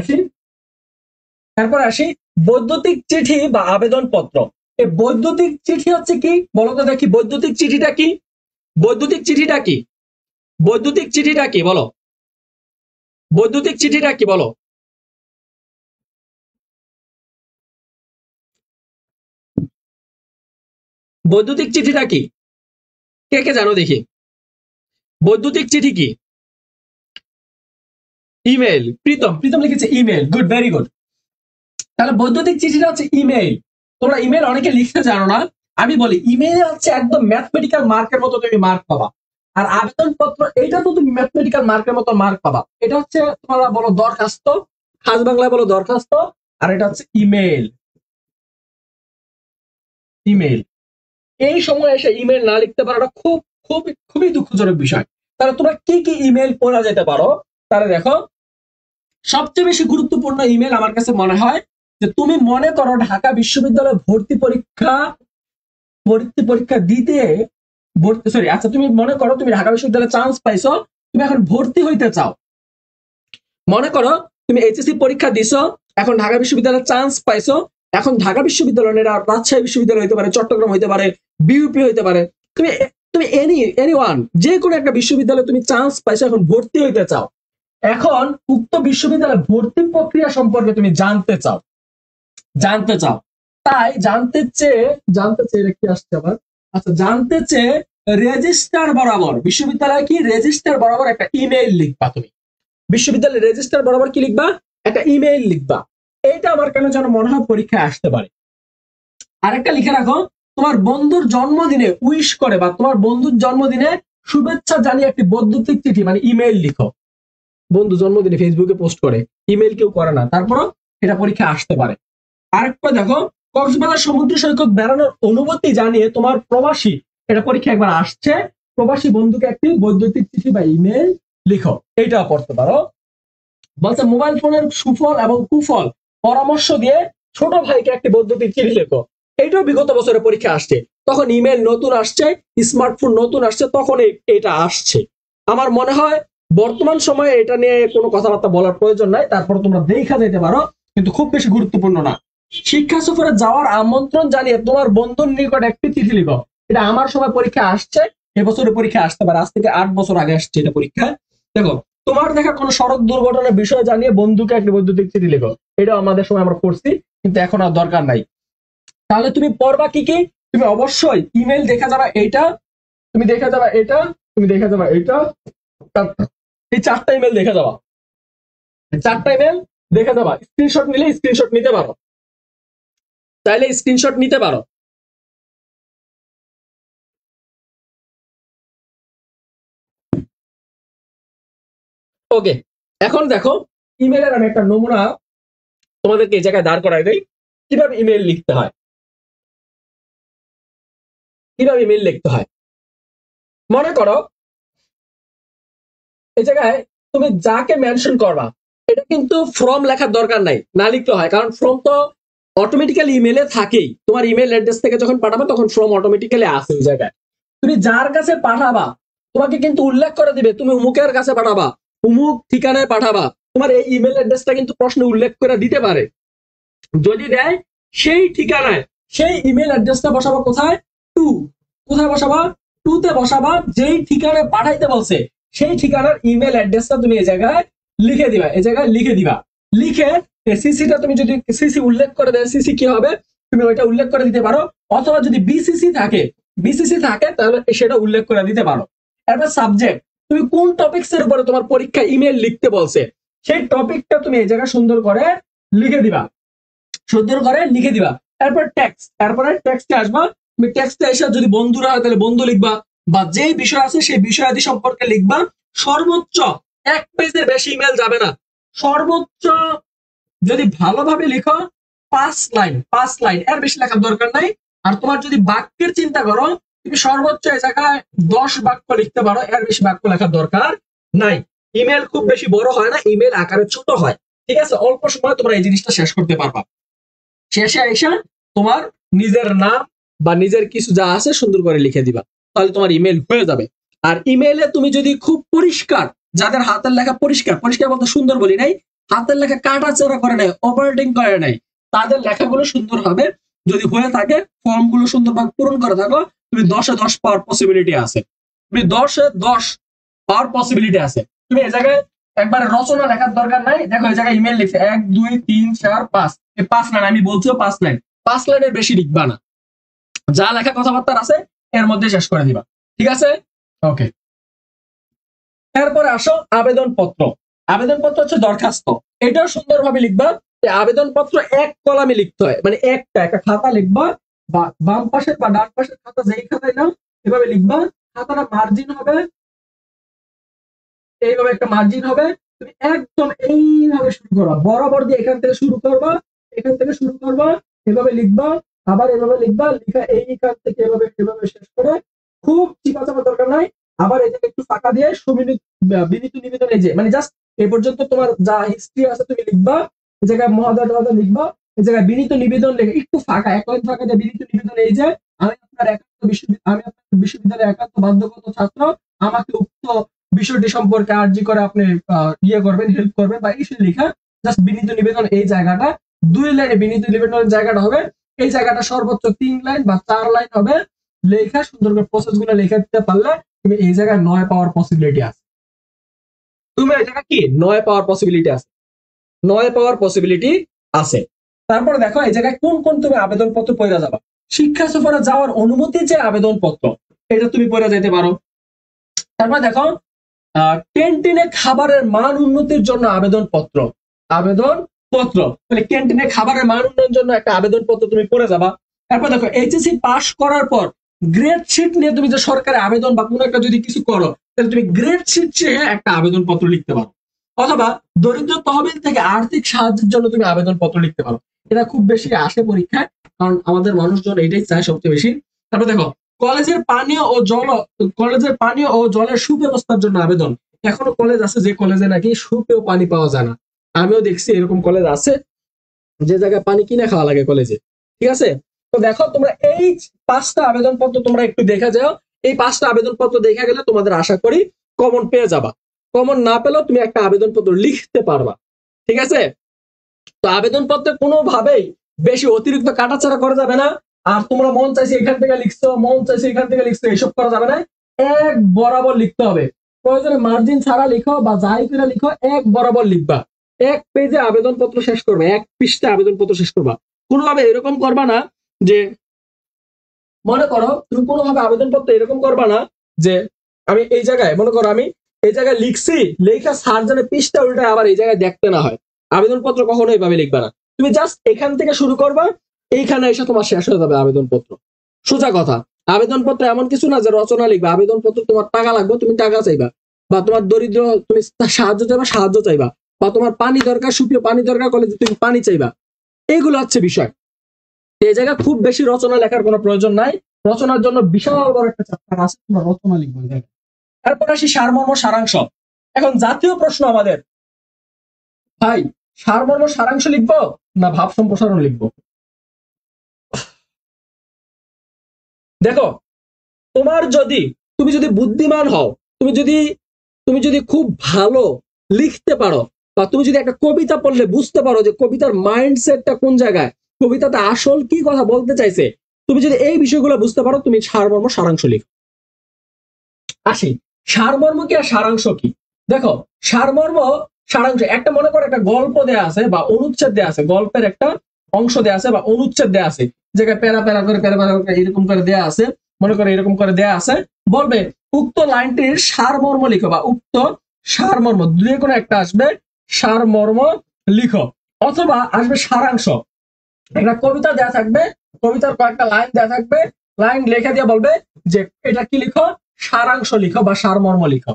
আসি বৈদ্যুতিক চিঠি বা আবেদন পত্র। এই বৈদ্যুতিক চিঠি হচ্ছে কি বলতো দেখি, বৈদ্যুতিক চিঠিটা কি? বৈদ্যুতিক চিঠিটা কি? বৈদ্যুতিক চিঠিটা কি বলো? বৈদ্যুতিক চিঠিটা কি বলো? বৈদ্যুতিক চিঠিটা কি? কে কে জানো দেখি? বৈদ্যুতিক চিঠি কি? ইমেল। প্রীতম লিখেছে ইমেল, গুড, ভেরি গুড। তাহলে বৈদ্যুতিক চিঠিটা হচ্ছে ইমেল। তোমরা ইমেল অনেকে লিখতে জানো না, আমি বলি ইমেল হচ্ছে একদম ম্যাথমেটিক্যাল মার্কের মতো তুমি মার্ক পাবা। আর আবেদন পত্র এইটা তো তুমি ম্যাথমেটিক্যাল মার্কের মতো মার্ক পাবা। এটা হচ্ছে তোমরা বলো দরখাস্ত, খাস বাংলায় বলো দরখাস্ত, আর এটা হচ্ছে ইমেল। ইমেল, এই সময় এসে ইমেল না লিখতে পারাটা খুবই দুঃখজনক বিষয়। তাহলে তোমরা কি কি ইমেল পড়া যেতে পারো? তাহলে দেখো, সবচেয়ে বেশি গুরুত্বপূর্ণ ইমেল আমার কাছে মনে হয় যে তুমি মনে করো ঢাকা বিশ্ববিদ্যালয়ে ভর্তি পরীক্ষা দিতে আচ্ছা তুমি মনে করো তুমি ঢাকা বিশ্ববিদ্যালয়ে চান্স পাইছো, তুমি এখন ভর্তি হইতে চাও। মনে করো তুমি এইচএসসি পরীক্ষা দিছো, এখন ঢাকা বিশ্ববিদ্যালয়ে চান্স পাইছো। এখন ঢাকা বিশ্ববিদ্যালয়, রাজশাহী বিশ্ববিদ্যালয় হইতে পারে, চট্টগ্রাম হইতে পারে, বিউপি হইতে পারে, তুমি তুমি এনি ওয়ান, যে কোনো একটা বিশ্ববিদ্যালয়ে তুমি চান্স পাইছো, এখন ভর্তি হইতে চাও। এখন উক্ত বিশ্ববিদ্যালয়ে ভর্তি প্রক্রিয়া সম্পর্কে তুমি জানতে চাও। তাই জানতে চেয়ে কি আসছে আবার, আচ্ছা জানতে চেয়ে রেজিস্টার বরাবর, বিশ্ববিদ্যালয় কি রেজিস্টার বরাবর একটা ইমেইল লিখবা। তুমি বিশ্ববিদ্যালয়ের রেজিস্টার বরাবর কি লিখবা? একটা ইমেইল লিখবা। এইটা আমার কেন যেন মনে হয় পরীক্ষায় আসতে পারে। আরেকটা লিখে রাখো, তোমার বন্ধুর জন্মদিনে উইশ করে বা তোমার বন্ধুর জন্মদিনে শুভেচ্ছা জানিয়ে একটি বৈদ্যুতিক চিঠি মানে ইমেইল লিখো। বন্ধু জন্মদিনে ফেসবুকে পোস্ট করে, ইমেইল কেউ করে না, তারপরও এটা পরীক্ষা আসতে পারে। আরেকটা দেখো, কক্সবাজার সমুদ্র সৈকত বেড়ানোর অনুভূতি জানিয়ে তোমার প্রবাসী, এটা পরীক্ষা একবার আসছে, প্রবাসী বন্ধুকে একটি বৈদ্যুতিক চিঠি বা ইমেইল লিখো। এইটাও পড়তে পারো। বলছে মোবাইল ফোনের সুফল এবং কুফল পরামর্শ দিয়ে ছোট ভাইকে একটি বৈদ্যুতিক চিঠি লেখো। এইটাও বিগত বছরে পরীক্ষা আসছে, তখন ইমেল নতুন আসছে, স্মার্টফোন নতুন আসছে, তখন এটা আসছে। আমার মনে হয় বর্তমান সময়ে এটা নিয়ে কোনো কথাবার্তা বলার প্রয়োজন নাই, তারপর তোমরা দেখা যেতে পারো, কিন্তু খুব বেশি গুরুত্বপূর্ণ না। শিক্ষা সফরে যাওয়ার আমন্ত্রণ জানিয়ে তোমার বন্ধুর নিকট একটি চিঠি লিখো। এটা আমার সময় পরীক্ষা আসছে, এবছরে পরীক্ষা আসতে পারে, আজ থেকে 8 বছর আগে আসছে এটা পরীক্ষা। দেখো, তোমার দেখা কোনো সড়ক দুর্ঘটনার বিষয় জানিয়ে বন্ধুকে একটি বৈদ্যুতিক চিঠি লিখো। এটা আমাদের সময় আমরা করছি, কিন্তু এখন আর দরকার নাই। তাহলে তুমি পড়বা কি কি? তুমি অবশ্যই ইমেল দেখা যাবা, এইটা তুমি দেখা যাবা, এটা তুমি দেখা যাবা, এটা এই 4টা ইমেল দেখা যাবা, 4টা ইমেল দেখা যাবা। স্ক্রিনশট নিলে স্ক্রিনশট নিতে পারো, চাইলে স্ক্রিনশট নিতে পারো। ওকে, এখন দেখো ইমেলের আমি একটা নমুনা তোমাদেরকে এই জায়গায় দাঁড় করাই দেই, কিভাবে ইমেল লিখতে হয়। কিভাবে ইমেল লিখতে হয়, মনে করো এই জায়গায় তুমি যাকে মেনশন করবা, এটা কিন্তু ফর্ম লেখার দরকার নাই, না লিখতে হয়, কারণ ফর্ম তো অটোমেটিক্যালি ইমেলে থাকেই। তোমার ইমেল অ্যাড্রেস থেকে যখন পাঠাবা তখন ফর্ম অটোমেটিক্যালি আসে ওই জায়গায়। তুমি যার কাছে পাঠাবা তোমাকে কিন্তু উল্লেখ করে দিবে তুমি অমুকের কাছে পাঠাবা, অমুক ঠিকানায় পাঠাবা। তোমার এই ইমেল অ্যাড্রেসটা কিন্তু প্রশ্নে উল্লেখ করে দিতে পারে। যদি দেয় সেই ঠিকানায় সেই ইমেল অ্যাড্রেসটা বসাবো কোথায়? টু। কোথায় বসাবা? টুতে বসাবা। যেই ঠিকানায় পাঠাইতে বলছে সেই ঠিকানার ইমেল অ্যাড্রেসটা তুমি এই জায়গায় লিখে দিবা, এই জায়গায় লিখে দিবা। লিখে সিসিটা তুমি যদি সিসি উল্লেখ করে দেয়, সিসি কি হবে তুমি ওইটা উল্লেখ করে দিতে পারো। অথবা যদি বিসিসি থাকে তাহলে সেটা উল্লেখ করে দিতে পারো। এরপর সাবজেক্ট, তুমি কোন টপিকস এর উপরে তোমার পরীক্ষা ইমেল লিখতে বলছে সেই টপিকটা তুমি এই জায়গায় সুন্দর করে লিখে দিবা, সুন্দর করে লিখে দিবা। এরপর টেক্সট, এরপরে টেক্সটে আসবা। তুমি টেক্সটে এসে যদি বন্ধুরা হয় তাহলে বন্ধু লিখবা, বা যেই বিষয় আছে সেই বিষয়াদি সম্পর্কে লিখবা। সর্বোচ্চ 1 পেজের বেশি ইমেল যাবে না। সর্বোচ্চ যদি ভালোভাবে লিখো 5 লাইন, 5 লাইন, এর বেশি লেখার দরকার নাই। আর তোমার যদি বাক্যের চিন্তা করো তুমি সর্বোচ্চ এই জায়গায় 10 বাক্য লিখতে পারো, এর বেশি বাক্য লেখার দরকার নাই। ইমেল খুব বেশি বড় হয় না, ইমেল আকারে ছোট হয়। ঠিক আছে, অল্প সময় তোমরা এই জিনিসটা শেষ করতে পারবা। শেষে এসে তোমার নিজের নাম বা নিজের কিছু যা আছে সুন্দর করে লিখে দিবা, তাহলে তোমার ইমেল হয়ে যাবে। আর ইমেলে তুমি যদি খুব পরিষ্কার, যাদের হাতের লেখা পরিষ্কার, পরিষ্কার বলতে সুন্দর বলি নাই, হাতের লেখা কাটাচেরা করে নাই, অপারেটিং করে নাই, তাদের লেখাগুলো সুন্দর হবে। যদি হয়ে থাকে ফর্ম গুলো সুন্দরভাবে পূরণ করে থাকো, তুমি 10-এ 10 পাওয়ার পসিবিলিটি আছে। তুমি 10-এ 10 পাওয়ার পসিবিলিটি আছে। তুমি এই জায়গায় একবারে রচনা লেখার দরকার নাই। দেখো এই জায়গায় ইমেল লিখছে 1 2 3 4 5, এই 5 লাইন আমি বলছিও 5 লাইন, 5 লাইনের বেশি লিখবা না। যা লেখা কথাবার্তা আছে এর মধ্যে শেষ করে দিবা। ঠিক আছে, ওকে। এরপরে আসো আবেদনপত্র। আবেদনপত্র হচ্ছে দরখাস্ত, এটাও সুন্দরভাবে লিখবা। আবেদনপত্র 1 কলামে লিখতে হয়, মানে একটা খাতা লিখবা, বা বাম পাশের বা ডান পাশের খাতা যেই খাতায় নাও এভাবে লিখবা। খাতাটা মার্জিন হবে, এইভাবে একটা মার্জিন হবে। তুমি একদম এইভাবে শুরু করবা, বরাবর দিয়ে এখান থেকে শুরু করবা, এখান থেকে শুরু করবা, এভাবে লিখবা, আবার এভাবে লিখবা, লিখা এইখান থেকে এভাবে এভাবে শেষ করে, খুব চিপা চাপার দরকার নাই। আবার এটাকে একটু ফাঁকা দিয়ে বিনীত নিবেদন, এই যে মানে জাস্ট এই পর্যন্ত তোমার যা হিস্ট্রি আছে তুমি লিখবা। এই জায়গায় মহাদয় টহাদয় লিখবা, এই জায়গায় বিনীত নিবেদন লিখে একটু ফাঁকা, 1 লাইন ফাঁকা দিয়ে বিনীত নিবেদন, এই যে আমি আপনার বিশ্ববিদ্যালয়ের একান্ত বাধ্যগত ছাত্র, আমাকে উক্ত বিষয়টি সম্পর্কে আর্জি করে আপনি ইয়ে করবেন, হেল্প করবেন, বা এই লেখা জাস্ট বিনীত নিবেদন। এই জায়গাটা 2 লাইনে বিনীত নিবেদনের জায়গাটা হবে, এই জায়গাটা সর্বোচ্চ 3 লাইন বা 4 লাইন হবে। লেখা সুন্দর করে প্রসেস গুলো লেখা দিতে পারলে তুমি এই জায়গায় 9 পাওয়ার পসিবিলিটি আছে। তুমি এই জায়গা কি 9 পাওয়ার পসিবিলিটি আছে, 9 পাওয়ার পসিবিলিটি আছে। তারপরে দেখো এই জায়গায় কোন কোন তুমি আবেদনপত্র পড়ে যাবা। শিক্ষা সফরে যাওয়ার অনুমতি যে আবেদনপত্র, এটা তুমি পড়ে যেতে পারো। তারপর দেখো ক্যান্টিনে খাবারের মান উন্নতির জন্য আবেদনপত্র, আবেদনপত্র মানে ক্যান্টিনে খাবারের মান উন্নয়নের জন্য একটা আবেদনপত্র তুমি করে যাবা। তারপর দেখো এইচএসসি পাস করার পর গ্রেড শিট নিয়ে তুমি যে সরকারি আবেদন বা কোনো একটা যদি কিছু করো, তাহলে তুমি গ্রেড শিট চেয়ে একটা আবেদনপত্র লিখতে পারো। অথবা দরিদ্র তহবিল থেকে আর্থিক সাহায্যের জন্য তুমি আবেদনপত্র লিখতে পারো। এটা খুব বেশি আসে পরীক্ষায়, কারণ আমাদের মানুষজন এটাই চায় সবচেয়ে বেশি। তারপর দেখো কলেজের পানীয় ও জলের সুব্যবস্থার জন্য আবেদন। এখনো কলেজ আছে যে কলেজে নাকি সুপেয় পানি পাওয়া যায় না। আমিও দেখছি এরকম কলেজ আছে যে জায়গায় পানি কিনে খাওয়া লাগে কলেজে। ঠিক আছে, তো দেখো তোমরা এই 5টা আবেদনপত্র তোমরা একটু দেখে যাও। এই 5টা আবেদনপত্র দেখে গেলে তোমাদের আশা করি কমন পেয়ে যাবা। কমন না পেলেও তুমি একটা আবেদনপত্র লিখতে পারবা। ঠিক আছে, তো আবেদনপত্রে কোনোভাবেই বেশি অতিরিক্ত কাটাছাড়া করা যাবে না। আর তোমরা মন চাইছে এখান থেকে লিখছো, মন চাইছে এখান থেকে লিখছো, এসব করা যাবে না। এক বরাবর লিখতে হবে। প্রয়োজনে মার্জিন ছাড়া লিখো বা যাই করে লিখো, এক বরাবর লিখবা। 1 পেজে আবেদনপত্র শেষ করবে, 1 পৃষ্ঠা আবেদনপত্র শেষ করবা। কোনোভাবে এরকম করবা না যে, মনে করো তুমি কোনোভাবে আবেদনপত্র এরকম করবা না যে আমি এই জায়গায়, মনে করো আমি এই জায়গায় লিখছি, লেখা সার্জনে পৃষ্ঠা উল্টা আবার এই জায়গায় দেখতে না হয়। আবেদনপত্র কখনো এইভাবে লিখবা না। তুমি জাস্ট এখান থেকে শুরু করবা, এইখানে এসে তোমার শেষ হয়ে যাবে আবেদনপত্র। সোজা কথা, আবেদনপত্র এমন কিছু না যে রচনা লিখবা। আবেদনপত্র তোমার টাকা লাগবে, তুমি টাকা চাইবা, বা তোমার দরিদ্র তুমি সাহায্য চাইবা, সাহায্য চাইবা, বা তোমার পানি দরকার, সুপ্রিয় পানি দরকার, কলেজে তুমি পানি চাইবা। এইগুলো হচ্ছে বিষয়। এই জায়গায় খুব বেশি রচনা লেখার কোনো প্রয়োজন নাই। রচনার জন্য বিশাল বড় একটা চ্যাপ্টার আছে, তোমরা রচনা লিখবো। তারপর আসি সারমর্ম সারাংশ। এখন জাতীয় প্রশ্ন আমাদের, ভাই সারমর্ম সারাংশ লিখবো না ভাব সম্প্রসারণ লিখবো? দেখো তুমি যদি বুদ্ধিমান হও তুমি যদি তুমি যদি খুব ভালো লিখতে পারো, বা তুমি যদি একটা কবিতা পড়লে বুঝতে পারো যে কবিতার মাইন্ডসেটটা কোন জায়গায়, কবিতাতে আসল কি কথা বলতে চাইছে, তুমি যদি এই বিষয়গুলো বুঝতে পারো, তুমি সারমর্ম সারাংশ লিখো। আসি, সারমর্ম কি আর সারাংশ কি? দেখো, সারমর্ম সারাংশ, একটা মনে করো একটা গল্প দেয়া আছে বা অনুচ্ছেদ দেয়া আছে, গল্পের একটা অংশ দেয়া আছে বা অনুচ্ছেদ দেয়া আছে, যেটা প্যারা প্যারা করে প্যারা প্যারা করে এরকম করে দেয়া আছে, মনে করো এরকম করে দেয়া আছে, বলবে উক্ত লাইনটির সারমর্ম লিখো, বা উক্ত সারমর্ম দুই কোনো একটা আসবে, সারমর্ম লিখো, অথবা আসবে সারাংশ। একটা কবিতা দেয়া থাকবে, কবিতার কয়েকটা লাইন দেয়া থাকবে, লাইন লিখে দিয়ে বলবে যে এটা কি লিখো, সারাংশ লিখো বা সারমর্ম লিখো।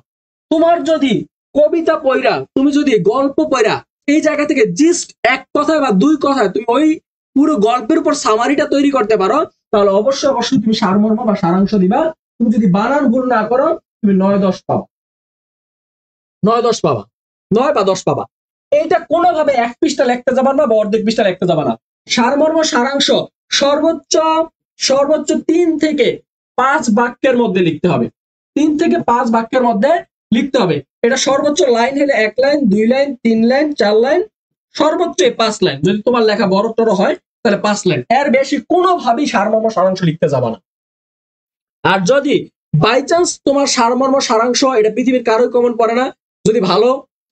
তোমার যদি কবিতা পড়া, তুমি যদি গল্প পড়া এই জায়গা থেকে জাস্ট এক কথায় বা দুই কথায় তুমি ওই পুরো গল্পের উপর সামারিটা তৈরি করতে পারো, তাহলে অবশ্যই অবশ্যই তুমি সারমর্ম বা সারাংশ দিবা। তুমি যদি বানান ভুল না করো, তুমি 9-10 পাবা, 9-10 পাবা, 9 বা 10 পাবা। এইটা কোনোভাবে এক পৃষ্ঠা লিখতে যাবা না বা অর্ধেক পৃষ্ঠা লিখতে যাবা না। সারমর্ম সারাংশ সর্বোচ্চ সর্বোচ্চ 3 থেকে 5 বাক্যের মধ্যে লিখতে হবে, 3 থেকে 5 বাক্যের মধ্যে লিখতে হবে। এটা সর্বোচ্চ লাইন হলে 1 লাইন, 2 লাইন, 3 লাইন, 4 লাইন, সর্বোচ্চ 5 লাইন। যদি তোমার লেখা বড় টড় হয় তাহলে 5 লাইন, এর বেশি কোনোভাবেই সারমর্ম সারাংশ লিখতে যাবা না। আর যদি বাই চান্স তোমার সারমর্ম সারাংশ এটা পৃথিবীর কারোই কমন পড়ে না, যদি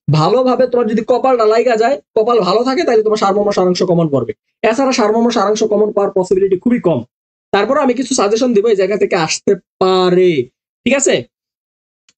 ভালোভাবে তোমার যদি কপালটা লাইগা যায়, কপাল ভালো থাকে, তাহলে তোমার সারমর্ম সারাংশ কমন পড়বে। এছাড়া সারমর্ম সারাংশ কমন পাওয়ার পসিবিলিটি খুবই কম। তারপরে আমি কিছু সাজেশন দিব এই জায়গা থেকে আসতে পারে, ঠিক আছে?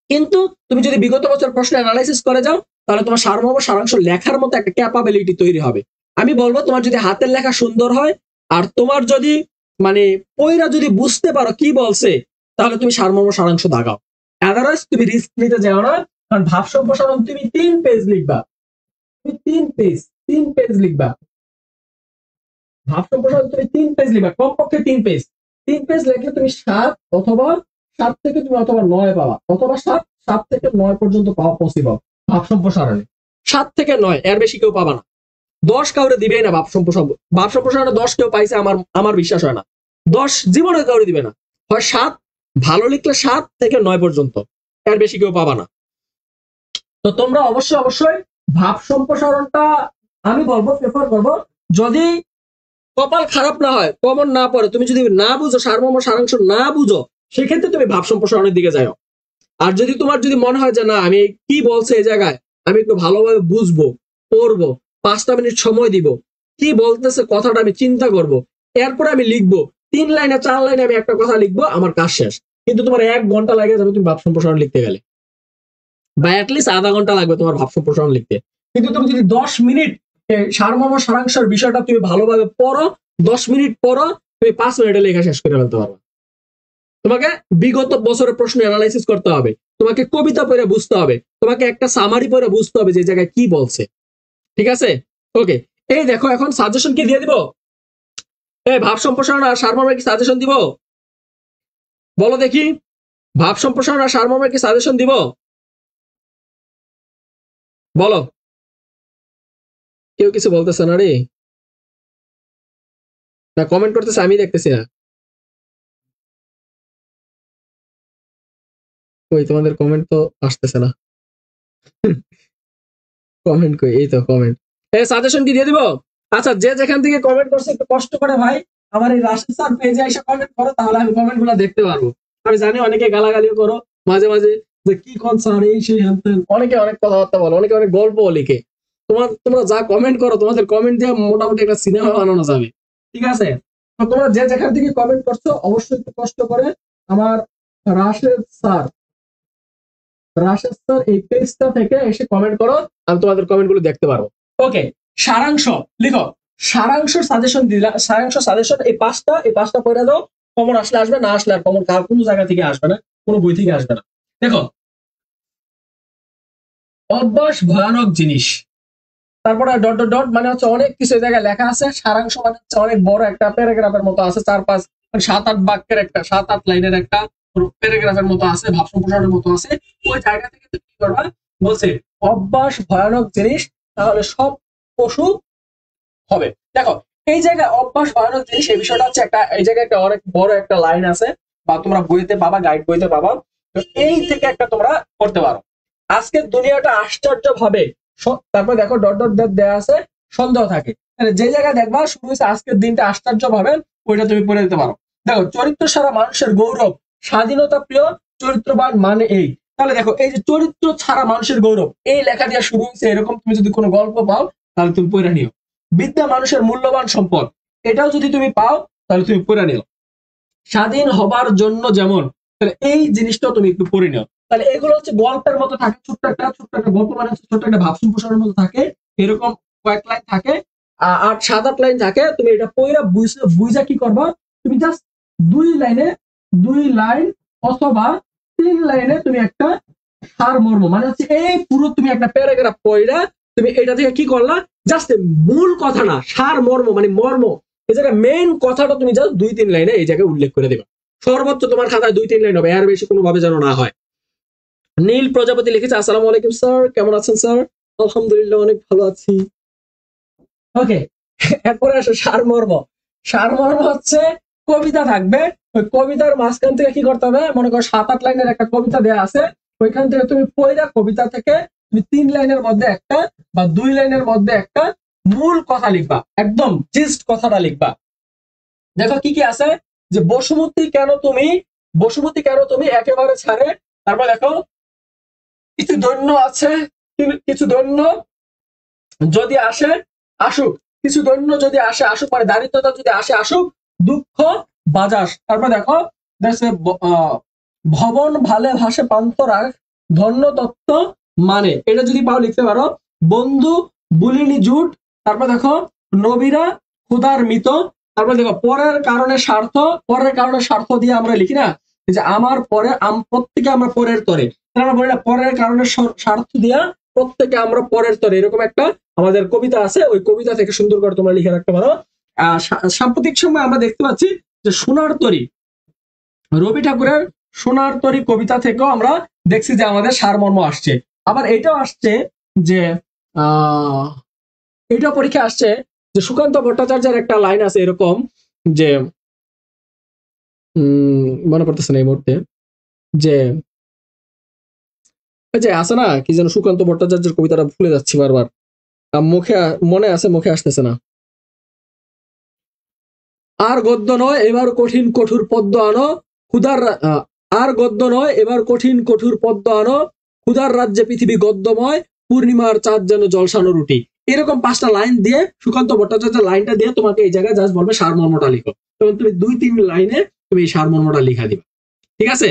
কিন্তু তুমি যদি বিগত বছর প্রশ্ন অ্যানালাইসিস করে যাও, তাহলে তোমার সারমর্ম সারাংশ লেখার মতো একটা ক্যাপাবিলিটি তৈরি হবে। আমি বলবো তোমার যদি হাতের লেখা সুন্দর হয়, আর তোমার যদি মানে পয়রা যদি বুঝতে পারো কি বলছে, তাহলে তুমি সারমর্ম সারাংশ দাগাও। আদারওয়াইজ তুমি রিস্ক নিতে যাও না, কারণ ভাব সম্প্রসারণ তুমি 3 পেজ লিখবা, তুমি 3 পেজ লিখবা, ভাব সম্প্রসারণ তুমি 3 পেজ লিখবা, কমপক্ষে 3 পেজ, 3 পেজ লিখলে তুমি 7 অথবা 7 থেকে তুমি অথবা 9 পাবা, অথবা 7 থেকে 9 পর্যন্ত পাওয়া পসিবল ভাব সম্প্রসারণে। 7 থেকে 9 এর বেশি কেউ পাবা না। 10 কাউরে দিবেই না ভাব সম্প্রসারণ, ভাব সম্প্রসারণে 10 কেউ পাইছে আমার বিশ্বাস হয় না। 10 জীবনে কাউরে দিবে না। হয় 7, ভালো লিখলে 7 থেকে 9 পর্যন্ত, এর বেশি কেউ পাবা না। তো তোমরা অবশ্যই অবশ্যই ভাব সম্প্রসারণটা আমি বলবো প্রেফার করবো। যদি কপাল খারাপ না হয়, কমন না পড়ে, তুমি যদি না বুঝো সারমর্ম সারাংশ না বুঝো, সেক্ষেত্রে তুমি ভাব সম্প্রসারণের দিকে যাও। আর যদি তোমার যদি মনে হয় যে না আমি কি বলছে এই জায়গায় আমি একটু ভালোভাবে বুঝবো, পড়বো, 5টা মিনিট সময় দিব, কি বলতেছে কথাটা আমি চিন্তা করব, এরপরে আমি লিখবো 3 লাইনে 4 লাইনে আমি একটা কথা লিখবো, আমার কাজ শেষ। কিন্তু তোমার 1 ঘন্টা লাগে যাবে তুমি ভাব সম্প্রসারণ লিখতে গেলে, বা অ্যাটলিস্ট আধা ঘন্টা লাগবে তোমার ভাব সম্প্রসারণ লিখতে। কিন্তু তুমি যদি 10 মিনিট সারমর্ম সারাংশের বিষয়টা তুমি ভালোভাবে পড়ো, 10 মিনিট পড়ো, তুমি 5 মিনিটে লেখা শেষ করে ফেলতে পারবে। তোমাকে বিগত বছরের প্রশ্ন অ্যানালাইসিস করতে হবে, তোমাকে কবিতা পড়ে বুঝতে হবে, তোমাকে একটা সামারি পড়ে বুঝতে হবে যে জায়গায় কি বলছে, ঠিক আছে? ওকে, এই দেখো এখন সাজেশন কি দিয়ে দিব, এই ভাব সম্প্রসারণ আর সারমর্মের কি সাজেশন দিব? বলো দেখি, ভাব সম্প্রসারণ আর সারমর্মের কি সাজেশন দিব? বলো, কেউ কিছু বলতেছে না রে, না কমেন্ট করতেছে আমি দেখতেছি না। ওই তোমাদের কমেন্ট তো আসতেছে না, কমেন্ট কই, এই তো কমেন্ট। এই সাজেশন কি দিয়ে দিব? আচ্ছা, যে যেখান থেকে কমেন্ট করছে একটু কষ্ট করে ভাই আমার এই রাশিদ স্যার পেজে এসে কমেন্ট করো, তাহলে আমি কমেন্ট গুলো দেখতে পারবো। আমি জানি অনেকে গালাগালিও করো মাঝে মাঝে, যে কি কোন স্যার এই সেই হ্যান, অনেকে অনেক কথাবার্তা বলো, অনেকে অনেক গল্প লিখে। তোমরা যা কমেন্ট করো, তোমাদের কমেন্ট দিয়ে মোটামুটি একটা সিনেমা বানানো যাবে, ঠিক আছে? তো তোমরা যে যেখান থেকে কমেন্ট করছো অবশ্যই একটু কষ্ট করে আমার রাশেদ স্যার এই পেজটা থেকে এসে কমেন্ট করো, আমি তোমাদের কমেন্ট গুলো দেখতে পারবো। ওকে, সারাংশ লিখো, সারাংশ সাজেশন দিলা, সারাংশ সাজেশন এই পাঁচটা পড়ে দাও, কমন আসলে আসবে, না আসলে আর কমন কোনো জায়গা থেকে আসবে না, কোনো বই থেকে আসবে না। দেখো, অভ্যাস ভয়ানক জিনিস, তারপরে ডট ডট ডট মানে হচ্ছে অনেক কিছু জায়গায় লেখা আছে, সারাংশ মানে হচ্ছে অনেক বড় একটা প্যারাগ্রাফের মতো আছে, 4-5 মানে 7-8 বাক্যের একটা 7-8 লাইনের একটা প্যারাগ্রাফের মতো আছে, ভাব সম্প্রসারণের মতো আছে। ওই জায়গা থেকে তুমি কি করবা, বলছে অভ্যাস ভয়ানক জিনিস, তাহলে সব পশু হবে। দেখো, এই জায়গায় অভ্যাস ভয়ানক জিনিস এই বিষয়টা হচ্ছে একটা, এই জায়গায় একটা অনেক বড় একটা লাইন আছে, বা তোমরা বইতে পাবা, গাইড বইতে পাবা, তো এই থেকে একটা তোমরা করতে পারো। আজকের দুনিয়াটা আশ্চর্য ভাবে, তারপর দেখো ডট ডট ডট দেওয়া আছে, সন্দেহ থাকে, যে জায়গায় দেখবা শুরু হয়েছে আজকের দিনটা আশ্চর্য ভাবে, ওইটা তুমি পড়ে দিতে পারো। দেখো চরিত্র ছাড়া মানুষের গৌরব, স্বাধীনতা প্রিয় চরিত্রবান মানে এই। তাহলে দেখো এই যে চরিত্র ছাড়া মানুষের গৌরব, এই লেখা দিয়ে শুরু হয়েছে, এরকম তুমি যদি কোনো গল্প পাও তাহলে তুমি পড়ে নিও। বিদ্যা মানুষের মূল্যবান সম্পদ, এটাও যদি তুমি পাও তাহলে তুমি পড়ে নিও। স্বাধীন হবার জন্য যেমন, তাহলে এই জিনিসটা তুমি একটু পড়ে নিও। তাহলে এগুলো হচ্ছে গল্পের মতো থাকে, ছোট্ট একটা গল্প, মানে হচ্ছে ছোট্ট একটা ভাব সম্প্রসারণের মতো থাকে, এরকম কয়েক লাইন থাকে, আর 7-8 লাইন থাকে। তুমি এটা পড়া বুঝা কি করবা, তুমি জাস্ট 2 লাইন অথবা 3 লাইনে তুমি একটা সারমর্ম, মানে হচ্ছে এই পুরো তুমি একটা প্যারাগ্রাফ পড়া, তুমি এটা থেকে কি করলা, জাস্ট মূল কথা না, সারমর্ম মানে মর্ম, এই জায়গায় মেইন কথাটা তুমি জাস্ট 2-3 লাইনে এই জায়গায় উল্লেখ করে দেবা। সর্বোচ্চ তোমার খাতায় 2-3 লাইন হবে, এর বেশি কোনোভাবে যেন না হয়। নীল প্রজাপতি লিখেছে, আসসালামু আলাইকুম স্যার, কেমন আছেন স্যার? আলহামদুলিল্লাহ, অনেক ভালো আছি। ওকে, এরপরে আসো সারমর্ম। সারমর্ম হচ্ছে কবিতা থাকবে, ওই কবিতার মাঝখান থেকে কি করতে হবে, মনে করো 7-8 লাইনের একটা কবিতা দেওয়া আছে, ওইখান থেকে তুমি পড়া কবিতা থেকে তুমি 3 লাইনের মধ্যে একটা বা 2 লাইনের মধ্যে একটা মূল কথা লিখবা, একদম জিস্ট কথাটা লিখবা। দেখো কি কি আছে, যে বসুমতী কেন তুমি একেবারে ছাড়ে, তারপর দেখো কিছু দৈন্য আছে, কিছু দৈন্য যদি আসে আসুক, কিছু দৈন্য যদি আসে আসুক, মানে দারিদ্রতা যদি আসে আসুক, দুঃখ বাজাস। তারপর দেখো ভবন ভালে ভাসে পান্তরাগ, ধন্য তত্ত্ব মানে, এটা যদি পাও লিখতে পারো। বন্ধু বুলিনি জুট, তারপর দেখো নবীরা ক্ষুধার মৃত, তারপর দেখো পরের কারণে স্বার্থ দিয়ে আমরা লিখি না, যে আমার পরে প্রত্যেকে আমরা পরের তরে, আমরা বলি না পরের কারণে স্বার্থ দিয়া প্রত্যেকে আমরা পরের তরে, এরকম একটা আমাদের কবিতা আছে, ওই কবিতা থেকে সুন্দর করে তোমরা লিখে রাখতে পারো। সাম্প্রতিক সময় আমরা দেখতে পাচ্ছি যে সোনার তরী, রবি ঠাকুরের সোনার তরী কবিতা থেকেও আমরা দেখছি যে আমাদের সারমর্ম আসছে। আবার এটাও আসছে যে এটা পরীক্ষা আসছে যে সুকান্ত ভট্টাচার্যের একটা লাইন আছে এরকম, যে মনে পড়তেছে না এই মুহূর্তে, যে আছে না কি যেন, সুকান্ত ভট্টাচার্যের কবিতাটা ভুলে যাচ্ছি বারবার, মুখে মনে আছে, মুখে আসতেছে না। আর গদ্য নয় এবার কঠিন কঠোর পদ্য আনো, ক্ষুধার আর গদ্য নয় এবার কঠিন কঠোর পদ্য আনো, ক্ষুধার রাজ্যে পৃথিবী গদ্যময়, পূর্ণিমার চাঁদ যেন জলসানো রুটি। এরকম 5টা লাইন দিয়ে সুকান্ত ভট্টাচার্যের লাইনটা দিয়ে তোমাকে এই জায়গায় জাস্ট বলবে সারমর্মটা লিখো, এবং তুমি 2-3 লাইনে তুমি এই সারমর্মটা লিখা দিবে। ঠিক আছে,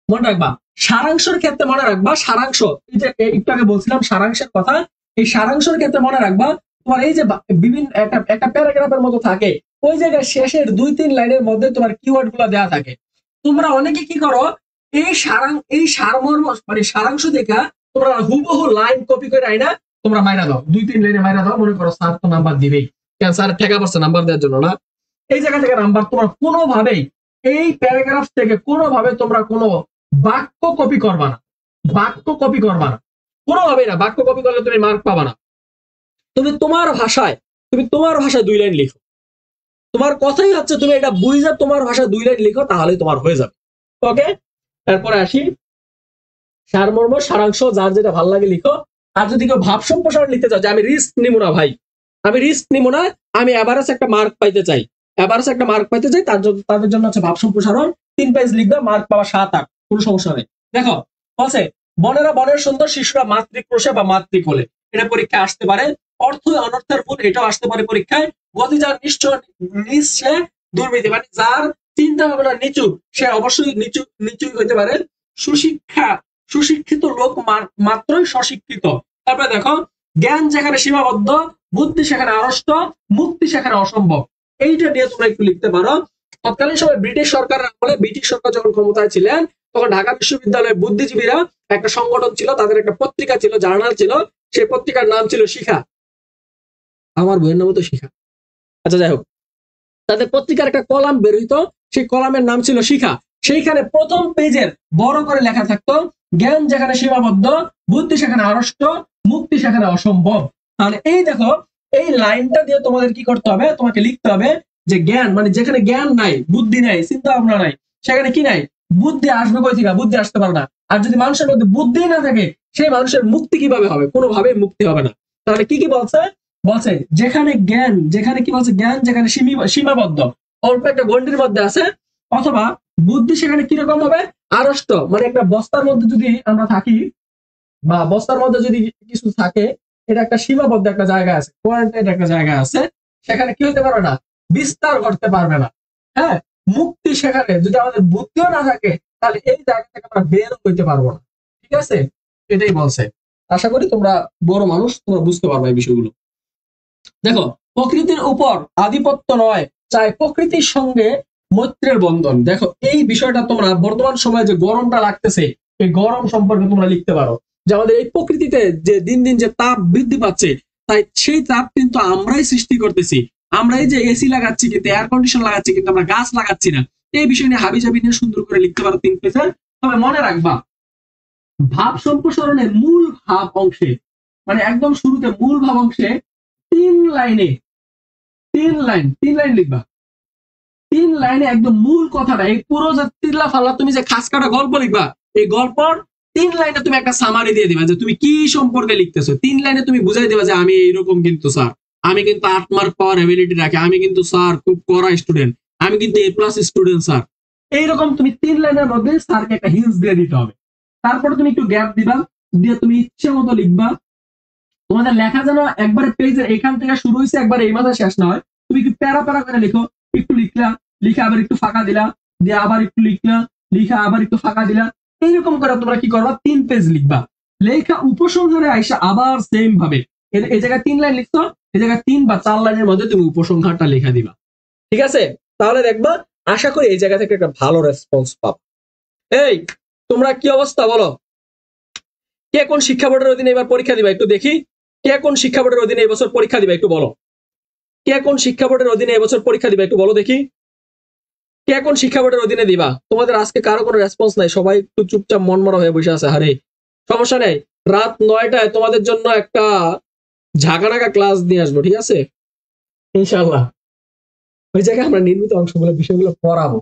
মনে রাখবা। সারাংশের ক্ষেত্রে মনে রাখবা, সারাংশ, এই যে একটু আগে বলছিলাম সারাংশের কথা, এই সারাংশের ক্ষেত্রে মনে রাখবা তোমার এই যে বিভিন্ন একটা প্যারাগ্রাফের মতো থাকে, ওই জায়গায় শেষের 2-3 লাইনের মধ্যে তোমার কিওয়ার্ড গুলো দেওয়া থাকে। তোমরা অনেকে কি করো, এই সারমর্ম মানে সারাংশ দেখা তোমরা হুবহু লাইন কপি করে আইনা তোমরা মাইরা দাও, 2-3 লাইনে মাইরা দাও, মনে করো স্যার তো নাম্বার দিবেই, কেন স্যার ঠেকা পড়ছে নাম্বার দেওয়ার জন্য না, এই জায়গা থেকে নাম্বার তোমার কোনোভাবেই, এই প্যারাগ্রাফ থেকে কোনোভাবে তোমরা কোনো বাক্য কপি করবা না, কোনোভাবেই না। বাক্য কপি করলে তুমি মার্ক পাবা না। তুমি তোমার ভাষায় 2 লাইন লিখো, তোমার কথাই হচ্ছে তুমি এটা বুঝে তোমার ভাষায় 2 লাইন লিখো, তাহলে তোমার হয়ে যাবে। ওকে, তারপরে আসি সারমর্ম, সারাংশ, যার যেটা ভালো লাগে লিখো। আর যদি কেউ ভাব সম্প্রসারণ লিখতে চাও, যে আমি রিস্ক নিবো না ভাই, আমি এভারেজ একটা মার্ক পাইতে চাই, তাদের জন্য হচ্ছে ভাব সম্প্রসারণ, 3 পেজ লিখবে, মার্ক পাওয়া 7-8, কোনো সমস্যা নেই। দেখো বলছে বনেরা বনের সুন্দর, শিশুরা মাতৃক্রোশে বা মাতৃকোলে, এটা পরীক্ষা আসতে পারে। অর্থ অনর্থের ভুল, এটাও আসতে পারে পরীক্ষায়। গতি যার নিশ্চয় দুর্নীতি, মানে যার চিন্তা ভাবনা নিচু, সে অবশ্যই নিচুই হইতে পারে। সুশিক্ষিত লোক মাত্রই সশিক্ষিত। তারপরে দেখো জ্ঞান যেখানে সীমাবদ্ধ, বুদ্ধি সেখানে আড়ষ্ট, মুক্তি সেখানে অসম্ভব, এইটা নিয়ে তোমরা একটু লিখতে পারো। তৎকালীন সময় ব্রিটিশ সরকার যখন ক্ষমতায় ছিলেন, তখন ঢাকা বিশ্ববিদ্যালয়ের বুদ্ধিজীবীরা একটা সংগঠন ছিল, তাদের একটা পত্রিকা ছিল, জার্নাল ছিল, সেই পত্রিকার নাম ছিল শিখা। আমার বইয়ের নাম তো শিখা, আচ্ছা যাই হোক, তাদের পত্রিকার একটা কলাম বের হইতো, সেই কলামের নাম ছিল শিখা। সেইখানে প্রথম পেজের বড় করে লেখা থাকতো, জ্ঞান যেখানে সীমাবদ্ধ, বুদ্ধি সেখানে আড়ষ্ট, মুক্তি সেখানে অসম্ভব। তাহলে এই দেখো, এই লাইনটা দিয়ে তোমাদের কি করতে হবে, তোমাকে লিখতে হবে যে জ্ঞান মানে যেখানে জ্ঞান নাই, বুদ্ধি নাই, চিন্তা ভাবনা নাই, সেখানে কি নাই, বুদ্ধি আসবে কই থেকে? বুদ্ধি আসতে পারে না। আর যদি মানুষের মধ্যে বুদ্ধি না থাকে, সেই মানুষের মুক্তি কিভাবে হবে? কোনোভাবেই মুক্তি হবে না। তাহলে কি কি বলছে? বলছে যেখানে জ্ঞান, যেখানে কি বলছে, জ্ঞান যেখানে সীমাবদ্ধ, অল্প একটা গণ্ডির মধ্যে আছে, অথবা বুদ্ধি সেখানে কিরকম হবে? আড়ষ্ট, মানে একটা বস্তার মধ্যে যদি আমরা থাকি, বা বস্তার মধ্যে যদি কিছু থাকে, এটা একটা সীমাবদ্ধ একটা জায়গা আছে, কোয়ারেন্টাইন একটা জায়গা আছে, সেখানে কি হতে পারবে না? বিস্তার করতে পারবে না। হ্যাঁ, মুক্তি সেখানে যদি আমাদের বুদ্ধিও না থাকে, তাহলে এই জায়গা থেকে আমরা বের হইতে পারবো না। ঠিক আছে, এটাই বলছে। আশা করি তোমরা বড় মানুষ, তোমরা বুঝতে পারবে এই বিষয়গুলো। দেখো, প্রকৃতির উপর আধিপত্য নয়, চাই প্রকৃতির সঙ্গে মৈত্রের বন্ধন। দেখো, এই বিষয়টা তোমরা বর্তমান সময়ে যে গরমটা লাগতেছে, এই গরম সম্পর্কে তোমরা লিখতে পারো যে আমাদের এই প্রকৃতিতে যে দিন দিন যে তাপ বৃদ্ধি পাচ্ছে, তাই সেই তাপ কিন্তু আমরাই সৃষ্টি করতেছি। আমরা এই যে এসি লাগাচ্ছি, কিন্তু এয়ার কন্ডিশন লাগাচ্ছি, কিন্তু আমরা গাছ লাগাচ্ছি না। এই বিষয় নিয়ে হাবিজাবি নিয়ে সুন্দর করে লিখতে পারো 3 পেজে। তবে মনে রাখবা, ভাব সম্প্রসারণের মূল ভাব অংশে, মানে একদম শুরুতে মূল ভাব অংশে 3 লাইনে, 3 লাইন লিখবা। 3 লাইনে একদম মূল কথাটা, এই পুরো যে তিল্লা ফাল্লা তুমি যে খাস কাটা গল্প লিখবা, এই গল্পর 3 লাইনে তুমি একটা সামারি দিয়ে দিবা যে তুমি কি সম্পর্কে লিখতেছো। 3 লাইনে তুমি বুঝাই দিবা যে আমি এইরকম কিন্তু স্যার, আমি কিন্তু 8 মার্ক পাওয়ার এবিলিটি রাখি, আমি কিন্তু স্যার খুব কড়া স্টুডেন্ট, আমি কিন্তু A+ স্টুডেন্ট স্যার। এইরকম তুমি 3 লাইনের মধ্যে স্যারকে একটা হিন্স দিয়ে দিতে হবে। তারপরে তুমি একটু গ্যাপ দিবা, দিয়ে তুমি ইচ্ছে মতো লিখবা। তোমাদের লেখা যেন একবারে পেজের এখান থেকে শুরু হয়েছে একবারে এই মাথায় শেষ না হয়। তুমি একটু প্যারা প্যারা করে লিখো, একটু লিখলা, লিখে আবার একটু ফাঁকা দিলা, দিয়ে আবার একটু লিখলা, লিখা আবার একটু ফাঁকা দিলা। এইরকম করে তোমরা কি করবা? 3 পেজ লিখবা। লেখা উপসংহারে আইসা আবার সেম ভাবে এই জায়গায় 3 লাইন লিখছো, এই জায়গায় 3 বা 4 লাইনের মধ্যে তুমি উপসংহারটা লেখা দিবা। ঠিক আছে, তাহলে দেখবা, আশা করি এই জায়গা থেকে একটা ভালো রেসপন্স পাবো। এই, তোমরা কি অবস্থা বলো? কে কোন শিক্ষা বোর্ডের অধীনে এবার পরীক্ষা দিবা একটু দেখি। কে কোন শিক্ষা বোর্ডের অধীনে এবছর পরীক্ষা দিবা একটু বলো। কে কোন শিক্ষা বোর্ডের অধীনে এবছর পরীক্ষা দিবা একটু বলো দেখি। কে কোন শিক্ষা বোর্ডের অধীনে দিবা? তোমাদের আজকে কারো কোনো রেসপন্স নাই, সবাই একটু চুপচাপ মনমরা হয়ে বসে আছে। আরে সমস্যা নেই, রাত 9টায় তোমাদের জন্য একটা ঝাঁকানাকা ক্লাস নিয়ে আসবো, ঠিক আছে? ইনশাল্লাহ ওই জায়গায় আমরা নির্মিত অংশগুলো বিষয়গুলো পড়াবো।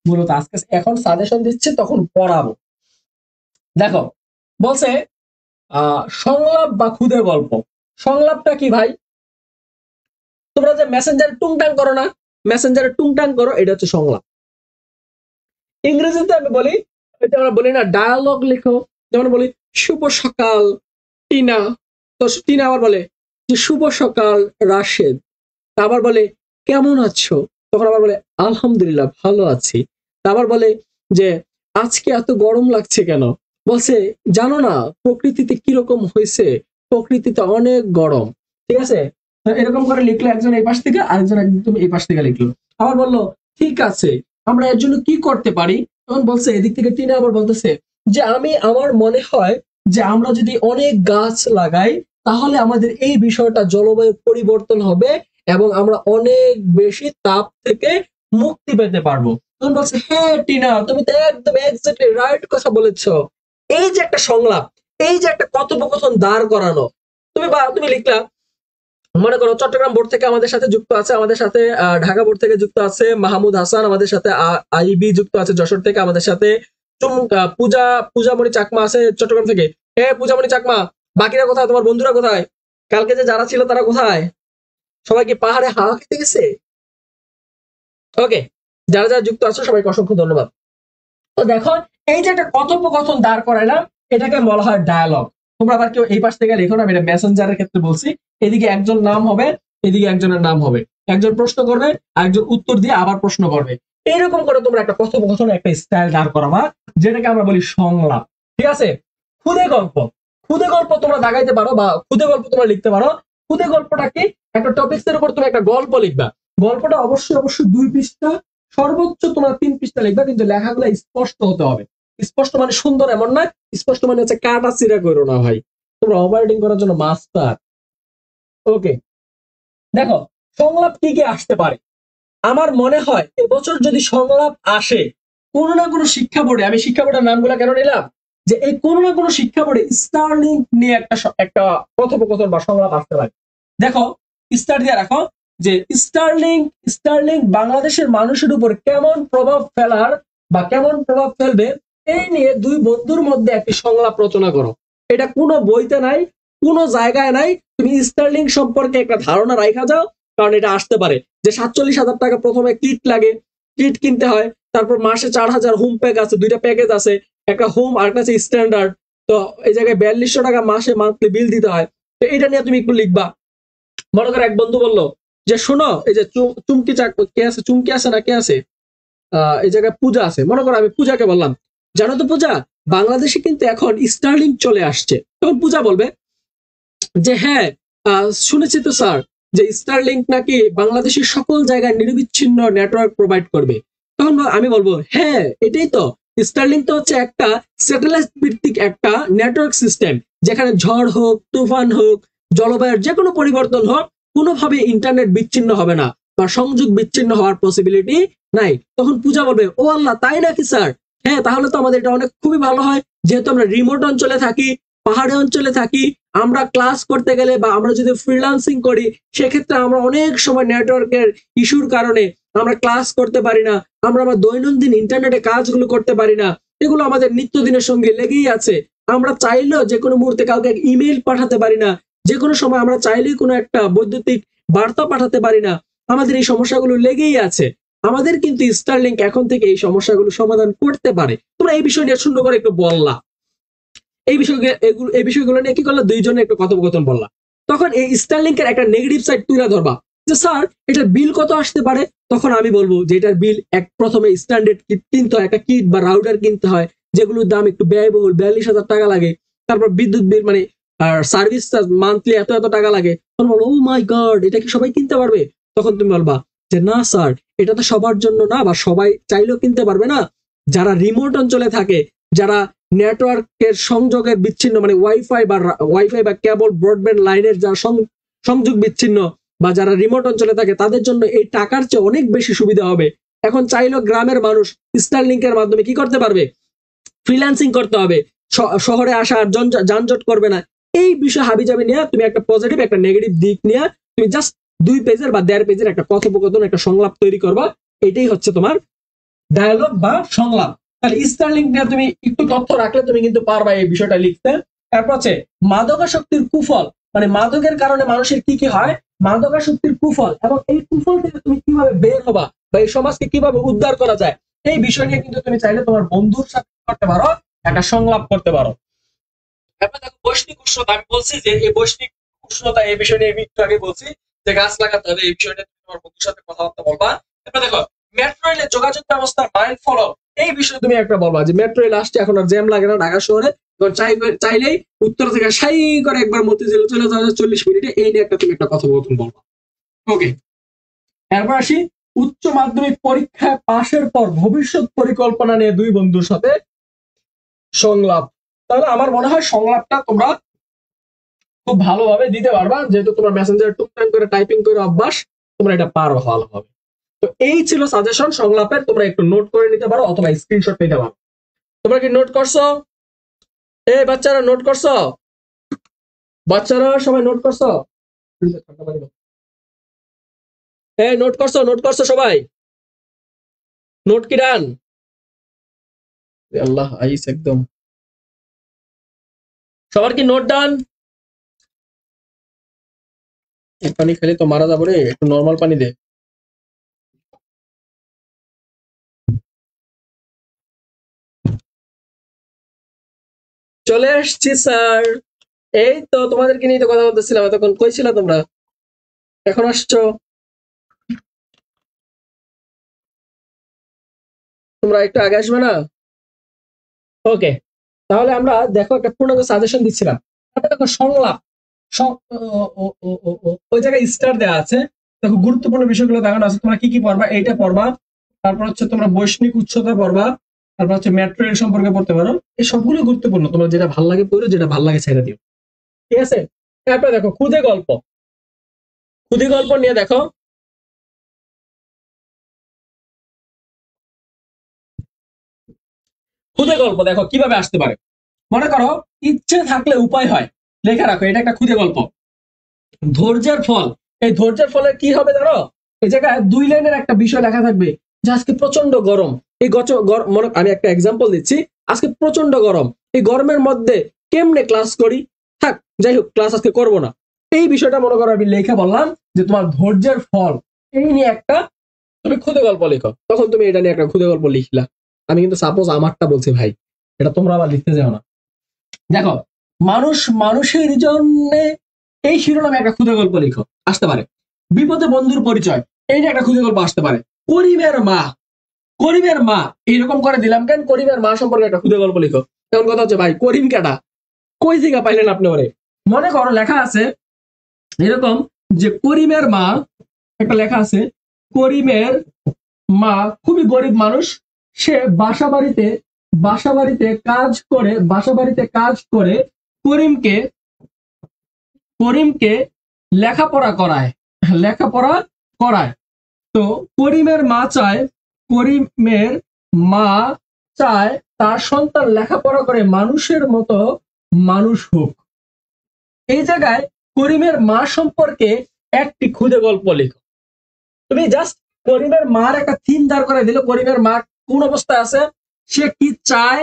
মূলত আজকে এখন সাজেশন দিচ্ছে, তখন পড়াবো। দেখো, বলছে সংলাপ বা খুদে গল্প। সংলাপটা কি ভাই? তোমরা যে মেসেঞ্জারে টুংটাং করো না, মেসেঞ্জারে টুংটাং করো, এটা হচ্ছে সংলাপ। ইংরেজিতে আমি বলি, এটা আমরা বলি না ডায়ালগ লিখো, যেমন বলি শুভ সকাল টিনা, তো টিনা আবার বলে যে শুভ সকাল রাশেদ, আবার বলে কেমন আছো, তখন আবার বলে আলহামদুলিল্লাহ ভালো আছি। আবার বলে যে আজকে এত গরম লাগছে কেন, বলছে জানো না প্রকৃতিতে কিরকম হয়েছে, প্রকৃতিতে অনেক গরম। ঠিক আছে, এরকম করে লিখলো একজন এই পাশ থেকে, আরেকজন একদম এই পাশ থেকে লিখলো। আবার বললো ঠিক আছে, আমরা এর জন্য কি করতে পারি। তখন বলছে এদিক থেকে টিনা আবার বলতেছে যে আমার মনে হয় যে আমরা যদি অনেক গাছ লাগাই, তাহলে আমাদের এই বিষয়টা জলবায়ু পরিবর্তন হবে এবং আমরা অনেক বেশি তাপ থেকে মুক্তি পেতে পারবো। তখন বলছে হ্যাঁ টিনা, তুমি তো একদম এক্স্যাক্টলি রাইট কথা বলেছো। এই যে একটা সংলাপ, এই যে একটা কথোপকথন দাঁড় করানো, তুমি লিখলা, মনে করো চট্টগ্রাম বোর্ড থেকে আমাদের সাথে যুক্ত আছে, আমাদের সাথে ঢাকা বোর্ড থেকে যুক্ত আছে মাহমুদ হাসান, আমাদের সাথে আইবি যুক্ত আছে যশোর থেকে, আমাদের সাথে পূজামণি চাকমা আছে চট্টগ্রাম থেকে। হ্যাঁ পূজামণি চাকমা, বাকিরা কোথায়? তোমার বন্ধুরা কোথায়? কালকে যে যারা ছিল তারা কোথায়? সবাই কি পাহাড়ে হাওয়া খেতে গেছে? ওকে, যারা যারা যুক্ত আছো সবাইকে অসংখ্য ধন্যবাদ। তো দেখো, এই যে একটা কথোপকথন দাঁড় করাইলাম, এটাকে বলা হয় ডায়ালগ। তোমরা আবার কেউ এই পাশ থেকে লিখো না, আমি এটা মেসেঞ্জারের ক্ষেত্রে বলছি। এদিকে একজন নাম হবে, এদিকে একজনের নাম হবে, একজন প্রশ্ন করবে, আরেকজন উত্তর দিয়ে আবার প্রশ্ন করবে। এইরকম করে তোমরা একটা কথোপকথন, একটা স্টাইল দাঁড় করাবা, যেটাকে আমরা বলি সংলাপ। ঠিক আছে, খুদে গল্প, খুদে গল্প তোমরা দাগাইতে পারো বা খুদে গল্প তোমরা লিখতে পারো। খুদে গল্পটা কি? একটা টপিক্স এর উপর তুমি একটা গল্প লিখবা। গল্পটা অবশ্যই অবশ্যই 2 পৃষ্ঠা, সর্বোচ্চ তোমরা 3 পৃষ্ঠা লিখবা, কিন্তু লেখাগুলো স্পষ্ট হতে হবে। স্পষ্ট মানে সুন্দর এমন না, স্পষ্ট মানে হচ্ছে কাটা চিরা করো না ভাই, তোমরা ওভাররাইটিং করার জন্য মাস্টার। ওকে, দেখো সংলাপ কি কি আসতে পারে। আমার মনে হয় এবছর যদি সংলাপ আসে কোনো না কোনো শিক্ষা বোর্ডে, আমি শিক্ষা বোর্ডের নামগুলো কেন নিলাম, যে এই কোনো না কোনো শিক্ষা বোর্ডে স্টার্লিং নিয়ে একটা কথোপকথন বা সংলাপ আসতে পারে। দেখো, স্টার দিয়ে রাখো যে স্টার্লিং বাংলাদেশের মানুষের উপর কেমন প্রভাব ফেলার বা কেমন প্রভাব ফেলবে এই নিয়ে দুই বন্ধুর মধ্যে একটি সংলাপ রচনা করো। এটা কোনো বইতে নাই, কোনো জায়গায় নাই। তুমি স্টার্লিং সম্পর্কে একটা ধারণা রাখা যাও, কারণ এটা আসতে পারে যে 47,000 টাকা প্রথমে কিট লাগে, কিট কিনতে হয়, তারপর মাসে 4,000 হোম প্যাক আছে, দুইটা প্যাকেজ আছে, একটা হোম আর একটা স্ট্যান্ডার্ড। তো এই জায়গায় 4200 টাকা মাসে মান্থলি বিল দিতে হয়। তো এটা নিয়ে তুমি একটু লিখবা। মনে করো এক বন্ধু বললো যে শোনো, এই যে চুমকি কে আছে, চুমকি আছে না কে আছে, এই জায়গায় পূজা আছে, মনে করো আমি পূজাকে বললাম জানো তো পূজা, বাংলাদেশে কিন্তু এখন স্টার্লিং চলে আসছে। তখন পূজা বলবে যে হ্যাঁ, শুনেছি তো স্যার যে স্টারলিংক নাকি বাংলাদেশের সকল জায়গায় নিরবিচ্ছিন্ন নেটওয়ার্ক প্রোভাইড করবে। তখন আমি বলবো হ্যাঁ এটাই তো, স্টারলিংক তো হচ্ছে একটা স্যাটেলাইট ভিত্তিক একটা নেটওয়ার্ক সিস্টেম, যেখানে ঝড় হোক, তুফান হোক, জলবায়ুর যে কোনো পরিবর্তন হোক, কোনোভাবে ইন্টারনেট বিচ্ছিন্ন হবে না বা সংযোগ বিচ্ছিন্ন হওয়ার পসিবিলিটি নাই। তখন পূজা বলবে ও আল্লাহ তাই নাকি স্যার, হ্যাঁ তাহলে তো আমাদের এটা অনেক খুবই ভালো হয়, যেহেতু আমরা রিমোট অঞ্চলে থাকি, পাহাড়ি অঞ্চলে থাকি, আমরা ক্লাস করতে গেলে বা আমরা যদি ফ্রিল্যান্সিং করি সেক্ষেত্রে আমরা অনেক সময় নেটওয়ার্কের ইস্যুর কারণে আমরা ক্লাস করতে পারি না, আমরা আমার দৈনন্দিন ইন্টারনেটে কাজগুলো করতে পারি না, এগুলো আমাদের নিত্যদিনের সঙ্গে লেগেই আছে। আমরা চাইলেও যে কোনো মুহূর্তে কাউকে ইমেল পাঠাতে পারি না, যে কোনো সময় আমরা চাইলেই কোনো একটা বৈদ্যুতিক বার্তা পাঠাতে পারি না, আমাদের এই সমস্যাগুলো লেগেই আছে। আমাদের কিন্তু স্টারলিংক এখন থেকে এই সমস্যাগুলো সমাধান করতে পারে। তোমরা এই বিষয় নিয়ে সুন্দর করে একটু বললা, এই বিষয়গুলো নিয়ে কি করলো, দুইজনে একটু কথোপকথন বললাম। তখন এই স্টারলিংকের একটা নেগেটিভ সাইড তুলে ধরবা যে স্যার এটার বিল কত আসতে পারে। তখন আমি বলবো যে এটার বিল প্রথমে স্ট্যান্ডার্ড কিট কিনতে হয়, একটা কিট বা রাউটার কিনতে হয়, যেগুলোর দাম একটু ব্যয়বহুল, 42,000 টাকা লাগে। তারপর বিদ্যুৎ বিল মানে আর সার্ভিস চার্জ মান্থলি এত এত টাকা লাগে। তখন বলো ও মাই গড, এটা কি সবাই কিনতে পারবে? তখন তুমি বলবা যে না স্যার, এটা তো সবার জন্য না, বা সবাই চাইলেও কিনতে পারবে না। যারা রিমোট অঞ্চলে থাকে, যারা নেটওয়ার্কের সংযোগের বিচ্ছিন্ন মানে ওয়াইফাই বা কেবল ব্রডব্যান্ড লাইনের যারা সংযোগ বিচ্ছিন্ন, বা যারা রিমোট অঞ্চলে থাকে, তাদের জন্য এই টাকার চেয়ে অনেক বেশি সুবিধা হবে। এখন চাইলেও গ্রামের মানুষ স্টারলিংকের মাধ্যমে কি করতে পারবে, ফ্রিল্যান্সিং করতে হবে, শহরে আসা আর যানজট করবে না। এই বিষয় হাবিজাবি নিয়ে তুমি একটা পজিটিভ একটা নেগেটিভ দিক নিয়ে তুমি জাস্ট 2 পেজের বা 1.5 পেজের একটা কথোপকথন, একটা সংলাপ তৈরি করবা। এটাই হচ্ছে তোমার ডায়ালগ বা সংলাপ। তাহলে স্টারলিংক নিয়ে তুমি একটু তথ্য রাখলে তুমি কিন্তু পারবা এই বিষয়টা লিখতে। তারপর আছে মাদকাসক্তির কুফল, মানে মাদকের কারণে মানুষের কি কি হয়, মাদকাসক্তির কুফল, এবং এই কুফল থেকে তুমি কিভাবে বের হবা বা এই সমাজকে কিভাবে উদ্ধার করা যায়, এই বিষয় নিয়ে কিন্তু তুমি চাইলে তোমার বন্ধুর সাথে করতে পারো, একটা সংলাপ করতে পারো। তারপর দেখো বৈশ্বিক উষ্ণতা, আমি বলছি যে এই বৈশ্বিক উষ্ণতা এই বিষয় নিয়ে আমি একটু আগে বলছি যে গাছ লাগাতে হবে, এই বিষয় নিয়ে তুমি তোমার বন্ধুর সাথে কথাবার্তা বলবা। তারপর দেখো মেট্রো রেলের যোগাযোগ ব্যবস্থার মাইল ফলক, এই বিষয়ে তুমি একটা বলবা যে মেট্রো রেল আসছে, এখন আর জ্যাম লাগে না ঢাকা শহরে, চাইলেই উত্তর থেকে সাই করে একবার মতিঝিল চলে যাওয়া যায় 40 মিনিটে। এই নিয়ে একটা তুমি একটা কথোপকথন বলবা। ওকে, এরপর আসি উচ্চ মাধ্যমিক পরীক্ষায় পাশের পর ভবিষ্যৎ পরিকল্পনা নিয়ে দুই বন্ধুর সাথে সংলাপ। তাহলে আমার মনে হয় সংলাপটা তোমরা খুব ভালোভাবে দিতে পারবা, যেহেতু তোমার মেসেঞ্জার টুকটাক করে টাইপিং করে অভ্যাস, তোমরা এটা পারো ভালোভাবে। তো এই ছিল সাজেশন সংলাপের, তোমরা একটু নোট করে নিতে পারো অথবা স্ক্রিনশট নিতে পারো। তোমরা কি নোট করছো? এই বাচ্চারা নোট করছো? বাচ্চারা সবাই নোট করছো? এই নোট করছো, নোট করছো সবাই? নোট কি ডান? আল্লাহ আইস একদম, সবার কি নোট ডান? পানি খেলে তো মারা যাবো রে, একটু নর্মাল পানি দে। চলে আসছি স্যার, এই তো তোমাদেরকে নিয়ে তো কথা বলতেছিলাম, এতক্ষণ কই ছিলা তোমরা? এখন আসছো? তোমরা একটু আগে আসবে না? ওকে, তাহলে আমরা দেখো একটা পূর্ণাঙ্গ সাজেশন দিচ্ছিলাম। তারপরে দেখো সংলাপ, ওই জায়গায় স্টার দেওয়া আছে। দেখো গুরুত্বপূর্ণ বিষয়গুলো দেখানো আছে, তোমরা কি কি পড়বা, এইটা পড়বা। তারপর হচ্ছে তোমরা বৈষ্ণিক উচ্চতা পড়বা। তারপর হচ্ছে মেট্রো রেল সম্পর্কে পড়তে পারো। এই সবগুলো গুরুত্বপূর্ণ, তোমরা যেটা ভালো লাগে পড়ো, যেটা ভালো লাগে ছেড়ে দিও। ঠিক আছে, তারপরে দেখো খুদে গল্প, খুদে গল্প নিয়ে দেখো। খুদে গল্প দেখো কিভাবে আসতে পারে। মনে করো ইচ্ছে থাকলে উপায় হয়, লেখা রাখো, এটা একটা খুদে গল্প। ধৈর্যের ফল, এই ধৈর্যের ফলে কি হবে জানো, এই জায়গায় 2 লাইনের একটা বিষয় লেখা থাকবে যে আজকে প্রচন্ড গরম, এই মনে আমি একটা এক্সাম্পল দিচ্ছি, আজকে প্রচন্ড গরম, এই গরমের মধ্যে কেমনে ক্লাস করি, থাক যাই হোক ক্লাস আজকে করবো না। এই বিষয়টা মনে করো আমি লেখা বললাম যে তোমার ধৈর্যের ফল, এই নিয়ে একটা তুমি খুদে গল্প লিখো, তখন তুমি এটা নিয়ে একটা খুদে গল্প লিখলা। আমি কিন্তু সাপোজ আমারটা বলছি ভাই, এটা তোমরা আবার লিখতে যাও না। দেখো, মানুষ মানুষের জন্য, এই শিরোনামে একটা খুদে গল্প লিখো, আসতে পারে। বিপদে বন্ধুর পরিচয়, এই যে একটা খুদে গল্প আসতে পারে। করিমের মা, করিমের মা, এইরকম করে দিলাম কেন, করিমের মা সম্পর্কে একটা খুদে গল্প লিখো। এমন কথা হচ্ছে ভাই করিম কাটা কই থেকে পাইলেন আপনি ওরে? মনে করো লেখা আছে এরকম যে করিমের মা, একটা লেখা আছে করিমের মা খুবই গরিব মানুষ, সে বাসা বাড়িতে কাজ করে করিমকে করিমকে লেখাপড়া করায়। তো করিমের মা চায় তার সন্তান লেখাপড়া করে মানুষের মতো মানুষ হোক। এই জায়গায় করিমের মা সম্পর্কে একটি খুদে গল্প লেখো। তুমি জাস্ট করিমের মার একটা থিম দাঁড় করে দিল, করিমের মা কোন অবস্থায় আছে, সে কি চায়,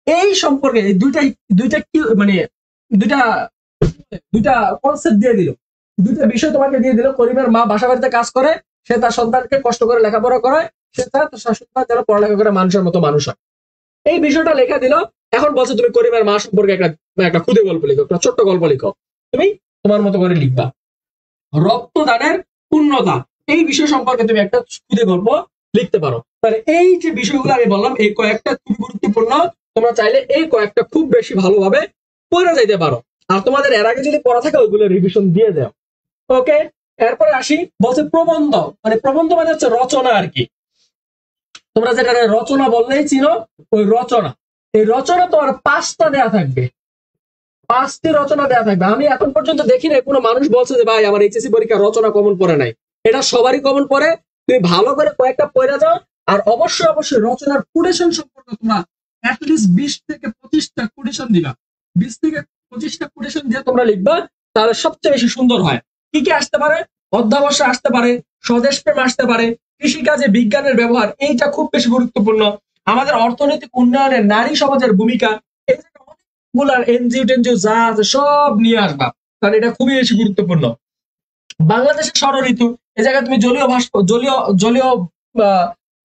এই সম্পর্কে দুইটা দুইটা কি মানে দুইটা দুইটা কনসেপ্ট দিয়ে দিল, দুইটা বিষয় তোমাকে দিয়ে দিল। করিমের মা বাসা বাড়িতে কাজ করে, সে তার সন্তানকে কষ্ট করে লেখাপড়া করায়, সে চায় তার সন্তান যেন পড়ালেখা করে মানুষের মতো মানুষ হয়। এই বিষয়টা লেখা দিল। এখন বলছো তুমি করিমের মা সম্পর্কে একটা খুদে গল্প লিখো, একটা ছোট্ট গল্প লিখো, তুমি তোমার মতো করে লিখবা। রক্তদানের পূর্ণতা, এই বিষয় সম্পর্কে তুমি একটা খুদে গল্প লিখতে পারো। তাহলে এই যে বিষয়গুলো আমি বললাম, এই কয়েকটা খুব গুরুত্বপূর্ণ, তোমরা চাইলে এই কয়েকটা খুব বেশি ভালোভাবে পড়ে যাইতে পারো। আর তোমাদের এর আগে যদি পড়া থাকে ওইগুলো রিভিশন দিয়ে দাও। ওকে, এরপরে আসি, বলছে প্রবন্ধ, মানে প্রবন্ধ মানে হচ্ছে রচনা আর কি। তোমরা যেটা রচনা বললেই চিনো, ওই রচনা। এই রচনা তোমার 5টা দেয়া থাকবে, 5টি রচনা দেয়া থাকবে। আমি এখন পর্যন্ত দেখি না কোনো মানুষ বলছে যে ভাই আমার এইচএসসি পরীক্ষা রচনা কমন পড়ে নাই। এটা সবারই কমন পড়ে, তুমি ভালো করে কয়েকটা পড়ে যাও। আর অবশ্যই অবশ্যই রচনার কোটেশন সম্পর্কে তোমরা অ্যাটলিস্ট 20 থেকে 25টা কোটেশন দিবা, 20 থেকে 25টা কোটেশন দিয়ে তোমরা লিখবা, তাহলে সবচেয়ে বেশি সুন্দর হয়। কি কি আসতে পারে? অধ্যাবসায় আসতে পারে, স্বদেশ প্রেম আসতে পারে, কৃষিকাজে বিজ্ঞানের ব্যবহার, এইটা খুব বেশি গুরুত্বপূর্ণ। আমাদের অর্থনৈতিক উন্নয়নে নারী সমাজের ভূমিকা, এই যে অনেকগুলার এনজিও টেনজিও যা আছে সব নিয়ে আসবা, কারণ এটা খুবই বেশি গুরুত্বপূর্ণ। বাংলাদেশের ষড়ঋতু, এই জায়গায় তুমি জলীয়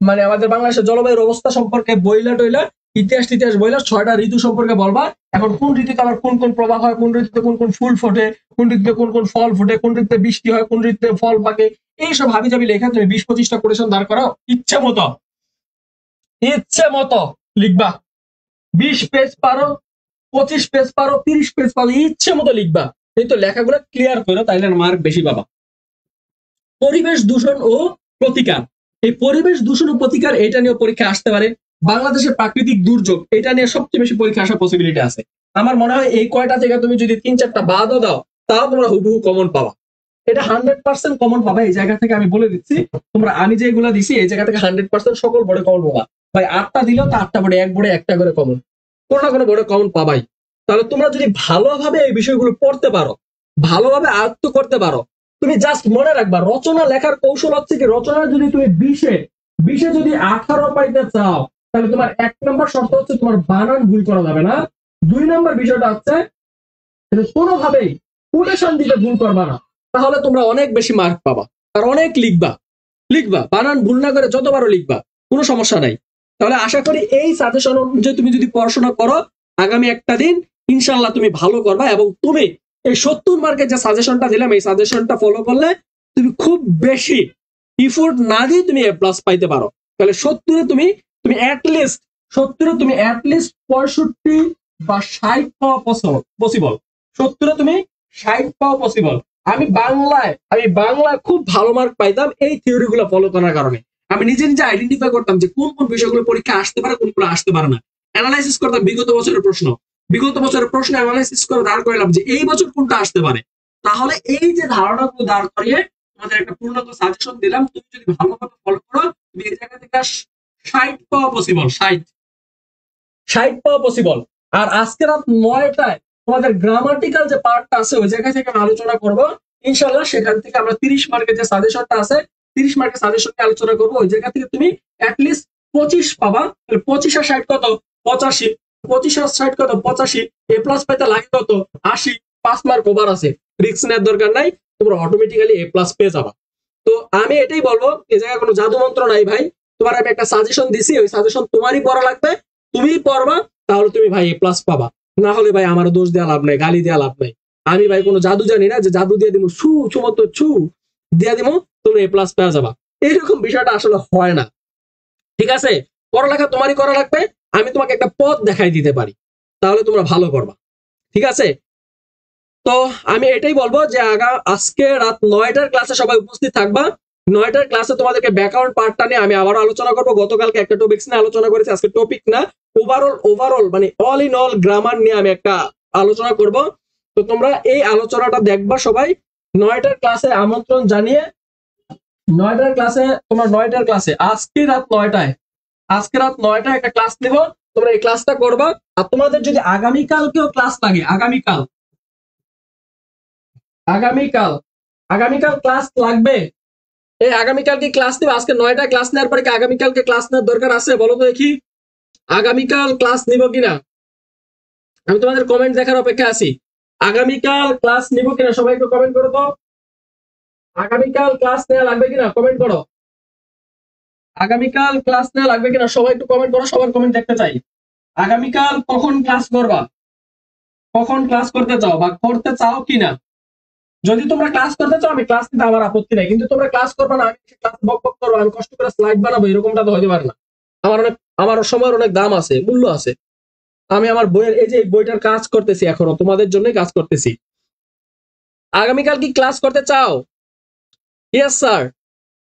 মানে আমাদের বাংলাদেশের জলবায়ুর অবস্থা সম্পর্কে বইলা টইলা, ইতিহাস বইলা 6টা ঋতু সম্পর্কে বলবা। এখন কোন ঋতুতে আবার কোন কোন প্রবাহ হয়, কোন ঋতুতে কোন কোন ফুল ফোটে, কোন ঋতুতে কোন কোন ফল ফোটে, কোন ঋতুতে বৃষ্টি হয়, কোন ঋতুতে ফল পাকে, এইসব হাবি জাবি লেখা তুমি 20-25টা কোটেশন দাঁড় করাও, ইচ্ছে মতো লিখবা। 20 পেজ পারো, 25 পেজ পারো, 30 পেজ পারো, ইচ্ছে মতো লিখবা, কিন্তু লেখাগুলো ক্লিয়ার করো, তাইলে মার্ক বেশি পাবা। পরিবেশ দূষণ ও প্রতিকার, এই পরিবেশ দূষণ ও প্রতিকার এটা নিয়ে পরীক্ষা আসতে পারে। বাংলাদেশের প্রাকৃতিক দুর্যোগ, এটা নিয়ে সবচেয়ে বেশি পরীক্ষা আসার পসিবিলিটি আছে। আমার মনে হয় এই কয়টা থেকে তুমি যদি 3-4টা বাদও দাও, তাও তোমরা হুবহু কমন পাবা। এটা 100% কমন পাবা। এই জায়গা থেকে আমি বলে দিচ্ছি, তোমরা আমি যেগুলো দিছি এই জায়গা থেকে 100% সকল বোর্ডে কমন পাবা। ভাই 8টা দিলেও তো 8টা বোর্ডে, এক বোর্ডে একটা করে কমন, কোনো না কোনো বোর্ডে কমন পাবাই। তাহলে তোমরা যদি ভালোভাবে এই বিষয়গুলো পড়তে পারো, ভালোভাবে আয়ত্ত করতে পারো, তুমি জাস্ট মনে রাখবা রচনা লেখার কৌশল হচ্ছে কি, রচনা যদি তুমি 20-এ যদি 18 পাইতে চাও, তাহলে তোমার 1 নম্বর শর্ত হচ্ছে তোমার বানান ভুল করা যাবে না। 2 নম্বর বিষয়টা হচ্ছে কোনোভাবেই কোটেশন দিতে ভুল করবা না, তাহলে তোমরা অনেক বেশি মার্ক পাবা। আর অনেক লিখবা বানান ভুল না করে যতবারও লিখবা, কোনো সমস্যা নাই। তাহলে আশা করি এই সাজেশন অনুযায়ী তুমি যদি পড়াশোনা করো, আগামী একটা দিন ইনশাল্লাহ তুমি ভালো করবা। এবং তুমি এই 70 মার্কের যে সাজেশনটা দিলাম, এই সাজেশনটা ফলো করলে তুমি খুব বেশি ইফোর্ট না দিয়ে তুমি A+ পাইতে পারো। তাহলে 70-এ তুমি অ্যাটলিস্ট 65 বা 60 পাওয়া পসিবল। 70-এ তুমি 60 পাওয়া পসিবল। আমি বাংলায় খুব ভালো মার্ক পাইতাম এই থিওরি গুলো ফলো করার কারণে। আমি নিজে আইডেন্টিফাই করতাম যে কোন কোন বিষয়গুলো পরীক্ষা আসতে পারে, কোনগুলো আসতে পারে না। অ্যানালাইসিস করতাম বিগত বছরের প্রশ্ন অ্যানালাইসিস করে দাঁড় করালাম যে এই বছর কোনটা আসতে পারে। তাহলে এই যে ধারণাগুলো দাঁড় করিয়ে তোমাদের একটা পূর্ণাঙ্গ সাজেশন দিলাম, তুমি যদি ভালো মতো ফলো করো, তুমি এই জায়গা থেকে 60 পাওয়া পসিবল, 60 পাওয়া পসিবল। আর আজকে রাত 9টায় তোমাদের গ্রামাটিক্যাল যে পার্টটা আছে ওই জায়গা থেকে আমি আলোচনা করবো ইনশাল্লাহ। সেখান থেকে আমরা 30 মার্কের যে সাজেশনটা আছে 30 মার্কের সাজেশন নিয়ে আলোচনা করবো, ওই জায়গা থেকে তুমি অ্যাটলিস্ট 25 পাবা। 25 আর 60 কত 85, 25 আর 60 কত 85, এ প্লাস পাইতে লাগে কত 80, 5 মার্ক ওভার আছে, রিস্ক নেওয়ার দরকার নাই, তোমরা অটোমেটিক্যালি এ প্লাস পেয়ে যাবা। তো আমি এটাই বলবো, এই জায়গায় কোনো জাদু মন্ত্র নাই ভাই, তোমার আমি একটা সাজেশন দিছি, ওই সাজেশন তোমারই পড়া লাগবে, তুমিই পড়বা, তাহলে তুমি ভাই এ প্লাস পাবা। না হলে ভাই আমার দোষ দেওয়া লাভ নাই, গালি দেওয়া লাভ নাই। আমি ভাই কোনো জাদু জানি না যে জাদু দিয়ে দিব ছু দিয়ে দিব তুমি এ প্লাস পেয়ে যাবা, এইরকম বিষয়টা আসলে হয় না। ঠিক আছে, পড়ালেখা তোমারই করা লাগবে, আমি তোমাকে একটা পথ দেখাই দিতে পারি, তাহলে তোমরা ভালো করবা। ঠিক আছে, তো আমি এটাই বলবো যে আজকে রাত 9টার ক্লাসে সবাই উপস্থিত থাকবা। 9টার ক্লাসে তোমাদেরকে ব্যাকগ্রাউন্ড পার্টটা নিয়ে আমি আবার আলোচনা করবো। গতকালকে একটা টপিক্স নিয়ে আলোচনা করেছি, আজকে টপিক না, ওভারঅল মানে অল ইন অল গ্রামার নিয়ে আমি একটা আলোচনা করব। তো তোমরা এই আলোচনাটা দেখবা সবাই। 9টার ক্লাসে আমন্ত্রণ জানিয়ে 9টার ক্লাসে তোমরা 9টার ক্লাসে আজকে রাত 9টায় একটা ক্লাস নেব, তোমরা এই ক্লাসটা করবা। আর তোমাদের যদি আগামীকালকেও ক্লাস লাগে, আগামীকাল ক্লাস লাগবে, এই আগামীকাল কি ক্লাস নেবে? আজকে 9টায় ক্লাস নেওয়ার পরে কি আগামীকালকে ক্লাস নেওয়ার দরকার আছে বলো তো দেখি? আগামীকাল ক্লাস নিব কিনা? আমি তোমাদের কমেন্ট দেখার অপেক্ষা আছি। আগামীকাল ক্লাস নিব কিনা সবাই একটু কমেন্ট করো তো। আগামীকাল ক্লাস নেওয়া লাগবে কিনা কমেন্ট করো। আগামীকাল ক্লাস নেওয়া লাগবে কিনা সবাই একটু কমেন্ট করো, সবার কমেন্ট দেখতে চাই। আগামীকাল কখন ক্লাস করবা, কখন ক্লাস করতে চাও বা করতে চাও কিনা? যদি তোমরা ক্লাস করতে চাও আমি ক্লাস নিতে আমার আপত্তি নাই, কিন্তু তোমরা ক্লাস করবে না, আমি ক্লাস বক করবো, আমি কষ্ট করে স্লাইড বানাবো, এরকমটা তো হতে পারে না। আমার সময়ের অনেক দাম আছে, মূল্য আছে। আমি আমার বইয়ের এই যে বইটার কাজ করতেছি, এখনো তোমাদের জন্যই কাজ করতেছি। আগামীকাল কি ক্লাস করতে চাও? Yes sir.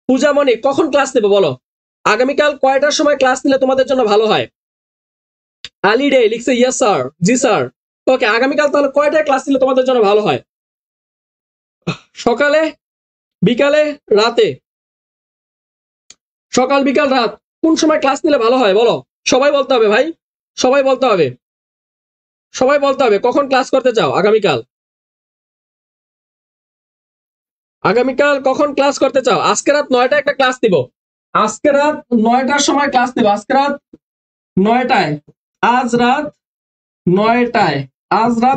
পূজামণি কখন ক্লাস নেবে বলো? আগামীকাল কয়টার সময় ক্লাস নিলে তোমাদের জন্য ভালো হয়? আলি ডে লিখছে ইয়েস স্যার, জি স্যার। ওকে, আগামীকাল তাহলে কয়টায় ক্লাস নিলে তোমাদের জন্য ভালো হয়? সকালে, বিকালে, রাতে? সকাল বিকাল রাত কোন সময় ক্লাস নিলে ভালো হয় বলো? সবাই বলতে হবে ভাই, সবাই বলতে হবে, সবাই বলতে হবে কখন ক্লাস করতে চাও আগামীকাল। আগামীকাল কখন ক্লাস করতে চাও? আজকে রাত 9টায় একটা ক্লাস দিব, আজকে রাত 9টার সময় ক্লাস দিব, আজকে রাত 9টায়, আজ রাত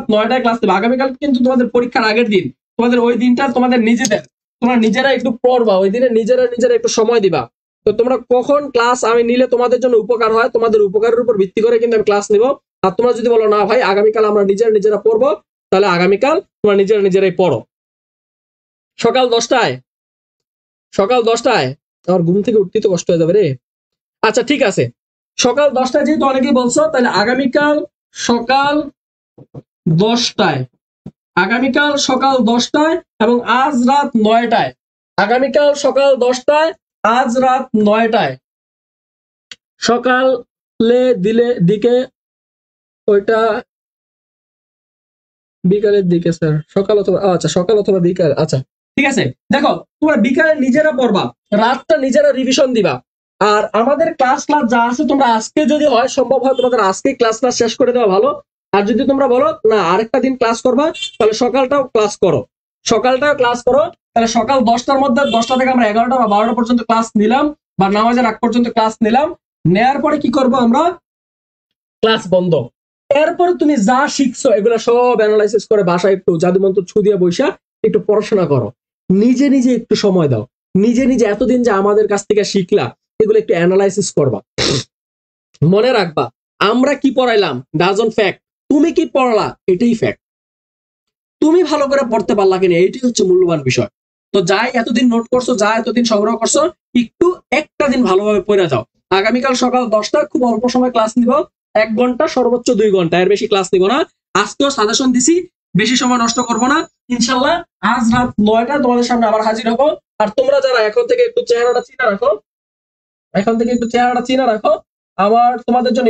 9টায় ক্লাস দিব। আগামীকাল কিন্তু তোমাদের পরীক্ষার আগের দিন, তোমাদের ওই দিনটা তোমাদের নিজেদের, তোমরা নিজেরা একটু পড়বা, ওই দিনে নিজেরা একটু সময় দিবা। তো তোমরা কখন ক্লাস আমি নিলে তোমাদের জন্য উপকার হয়, তোমাদের উপকারের উপর ভিত্তি করে কিন্তু আমি ক্লাস নিব। আর তোমরা যদি বলো না ভাই আগামীকাল আমরা নিজেরা পড়বো, তাহলে আগামীকাল তোমরা নিজেরাই পড়ো। সকাল 10টায়, আমার ঘুম থেকে উঠতে তো কষ্ট হয়ে যাবে রে। আচ্ছা ঠিক আছে, সকাল 10টায় যেহেতু অনেকেই বলছো, তাহলে আগামীকাল সকাল 10টায়, আগামীকাল সকাল 10টায় এবং আজ রাত 9টায়। আগামীকাল সকাল 10টায়, আজ রাত 9টায়। সকালে দিকে ওইটা বিকালের দিকে স্যার, সকাল অথবা আচ্ছা সকাল অথবা বিকাল, আচ্ছা ঠিক আছে। দেখো তোমরা বিকালে নিজেরা পড়বা, রাতটা নিজেরা রিভিশন দিবা। আর আমাদের ক্লাস যা আছে তোমরা আজকে যদি হয় সম্ভব হয় তোমাদের আজকে ক্লাসটা শেষ করে দেওয়া ভালো। আর যদি তোমরা বলো না আরেকটা দিন ক্লাস করবা, তাহলে সকালটাও ক্লাস করো, তাহলে সকাল 10টার মধ্যে 10টা থেকে আমরা 11টা বা 12টা পর্যন্ত ক্লাস নিলাম, বা নামাজের আগ পর্যন্ত ক্লাস নিলাম। নেয়ার পরে কি করব আমরা? ক্লাস বন্ধ। এরপর তুমি যা শিখছো এগুলো সব অ্যানালাইসিস করে বাসায় একটু জাদুমন্ত্র ছু দিয়ে বৈশা একটু পড়াশোনা করো, নিজে একটু সময় দাও, নিজে এতদিন যে আমাদের কাছ থেকে শিখলা এগুলো একটু অ্যানালাইসিস করবা। মনে রাখবা আমরা কি পড়াইলাম ডাজন্ট ফ্যাক্ট, তুমি কি পড়ালা এটাই ফ্যাক্ট। তুমি ভালো করে পড়তে পারলা কিনা এটাই হচ্ছে মূল্যবান বিষয়। তো যাই এতদিন নোট করছো, যা এতদিন সংগ্রহ করছো, একটু একটা দিন ভালোভাবে পড়ে যাও। আগামীকাল সকাল 10টা খুব অল্প সময় ক্লাস নিব, 1 ঘন্টা সর্বোচ্চ 2 ঘন্টা, এর বেশি ক্লাস নিব না। আজকেও সাজেশন দিছি, বেশি সময় নষ্ট করবো না। ইনশাল্লাহ আজ রাত 9টা তোমাদের সামনে আবার হাজির হবো। আর তোমরা যারা এখন থেকে একটু চেহারাটা চিনা রাখো, আমার তোমাদের জন্য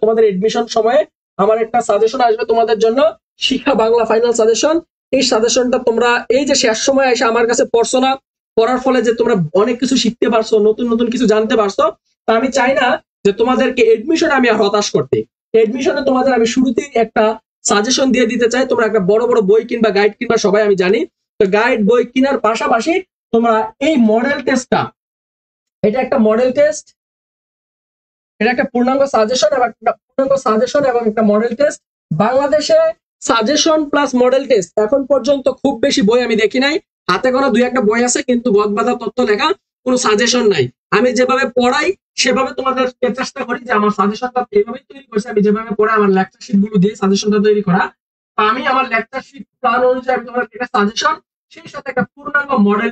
তোমাদের এডমিশন সময়ে আমার একটা সাজেশন আসবে তোমাদের জন্য, শিক্ষা বাংলা ফাইনাল সাজেশন। এই সাজেশনটা তোমরা এই যে শেষ সময় এসে আমার কাছে পড়ছো না, পড়ার ফলে যে তোমরা অনেক কিছু শিখতে পারছো, নতুন কিছু জানতে পারছো, তা আমি চাই না যে তোমাদেরকে এডমিশনে আমি হতাশ করতে। এডমিশনে তোমাদের আমি শুরুতেই একটা সাজেশন দিয়ে দিতে চাই, তোমরা একটা বড় বই কিনবা, গাইড কিনবা, সবাই আমি জানি। তো গাইড বই কেনার পাশাপাশি তোমরা এই মডেল টেস্টটা, এটা একটা মডেল টেস্ট, এটা একটা পূর্ণাঙ্গ সাজেশন এবং একটা মডেল টেস্ট। বাংলাদেশে সাজেশন প্লাস মডেল টেস্ট এখন পর্যন্ত খুব বেশি বই আমি দেখি নাই, হাতে কোনো দুই একটা বই আছে কিন্তু গদবাধা তথ্য লেখা, কোনো সাজেশন নাই। আমি যেভাবে পড়াই সেভাবে তোমাদের চেষ্টা করি যে আমার সাজেশনটা এইভাবেই তৈরি করছি, আমি যেভাবে পড়াই আমার লেকচার শিট গুলো দিয়ে সাজেশনটা তৈরি করা। আমি আমার লেকচার শিট প্ল্যান অনুযায়ী আমি তোমাদের একটা সাজেশন, সেই সাথে একটা পূর্ণাঙ্গ মডেল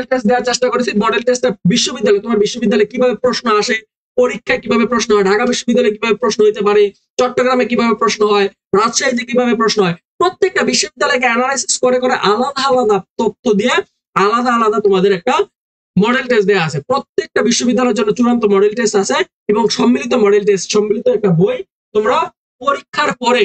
টেস্ট দেওয়ার চেষ্টা করেছি। মডেল টেস্টটা বিশ্ববিদ্যালয়ে, তোমার বিশ্ববিদ্যালয়ে কিভাবে প্রশ্ন আসে, পরীক্ষায় কিভাবে প্রশ্ন হয়, ঢাকা বিশ্ববিদ্যালয়ে কিভাবে প্রশ্ন হইতে পারে, চট্টগ্রামে কিভাবে প্রশ্ন হয়, রাজশাহীতে কিভাবে প্রশ্ন হয়, প্রত্যেকটা বিশ্ববিদ্যালয়কে অ্যানালাইসিস করে করে আলাদা আলাদা তথ্য দিয়ে আলাদা আলাদা তোমাদের একটা মডেল টেস্ট দেওয়া আছে। প্রত্যেকটা বিশ্ববিদ্যালয়ের জন্য চূড়ান্ত মডেল টেস্ট আছে এবং সম্মিলিত মডেল টেস্ট সম্মিলিত একটা বই তোমরা পরীক্ষার পরে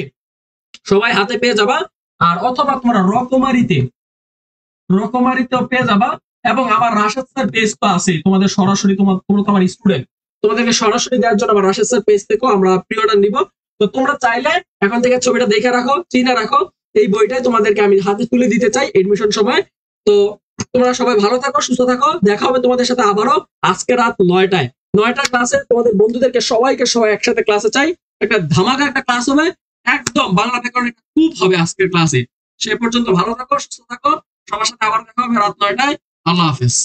সবাই হাতে পেয়ে যাবা। আর অথবা তোমরা রকমারিতেও পেয়ে যাবা। এবং আমার রাশেদ স্যার পেজ তো আছে তোমাদের সরাসরি, তোমরা তো আমার স্টুডেন্ট, তোমাদেরকে সরাসরি দেওয়ার জন্য আমার রাশেদ স্যার পেজ থেকেও আমরা প্রি অর্ডার নিব। তো তোমরা চাইলে এখন থেকে ছবিটা দেখে রাখো, চিনে রাখো, এই বইটাই তোমাদেরকে আমি হাতে তুলে দিতে চাই এডমিশন সময়। তো তোমরা সবাই ভালো থাকো, সুস্থ থাকো, দেখা হবে তোমাদের সাথে আবারও আজকে রাত 9টায় ক্লাসে। তোমাদের বন্ধুদেরকে সবাই একসাথে ক্লাসে চাই, একটা ধামাকা একটা ক্লাস হবে, একদম বাংলা ব্যাকরণ খুব হবে আজকের ক্লাসে। সে পর্যন্ত ভালো থাকো, সুস্থ থাকো, সবার সাথে আবার দেখা হবে রাত 9টায়। আল্লাহ হাফেজ।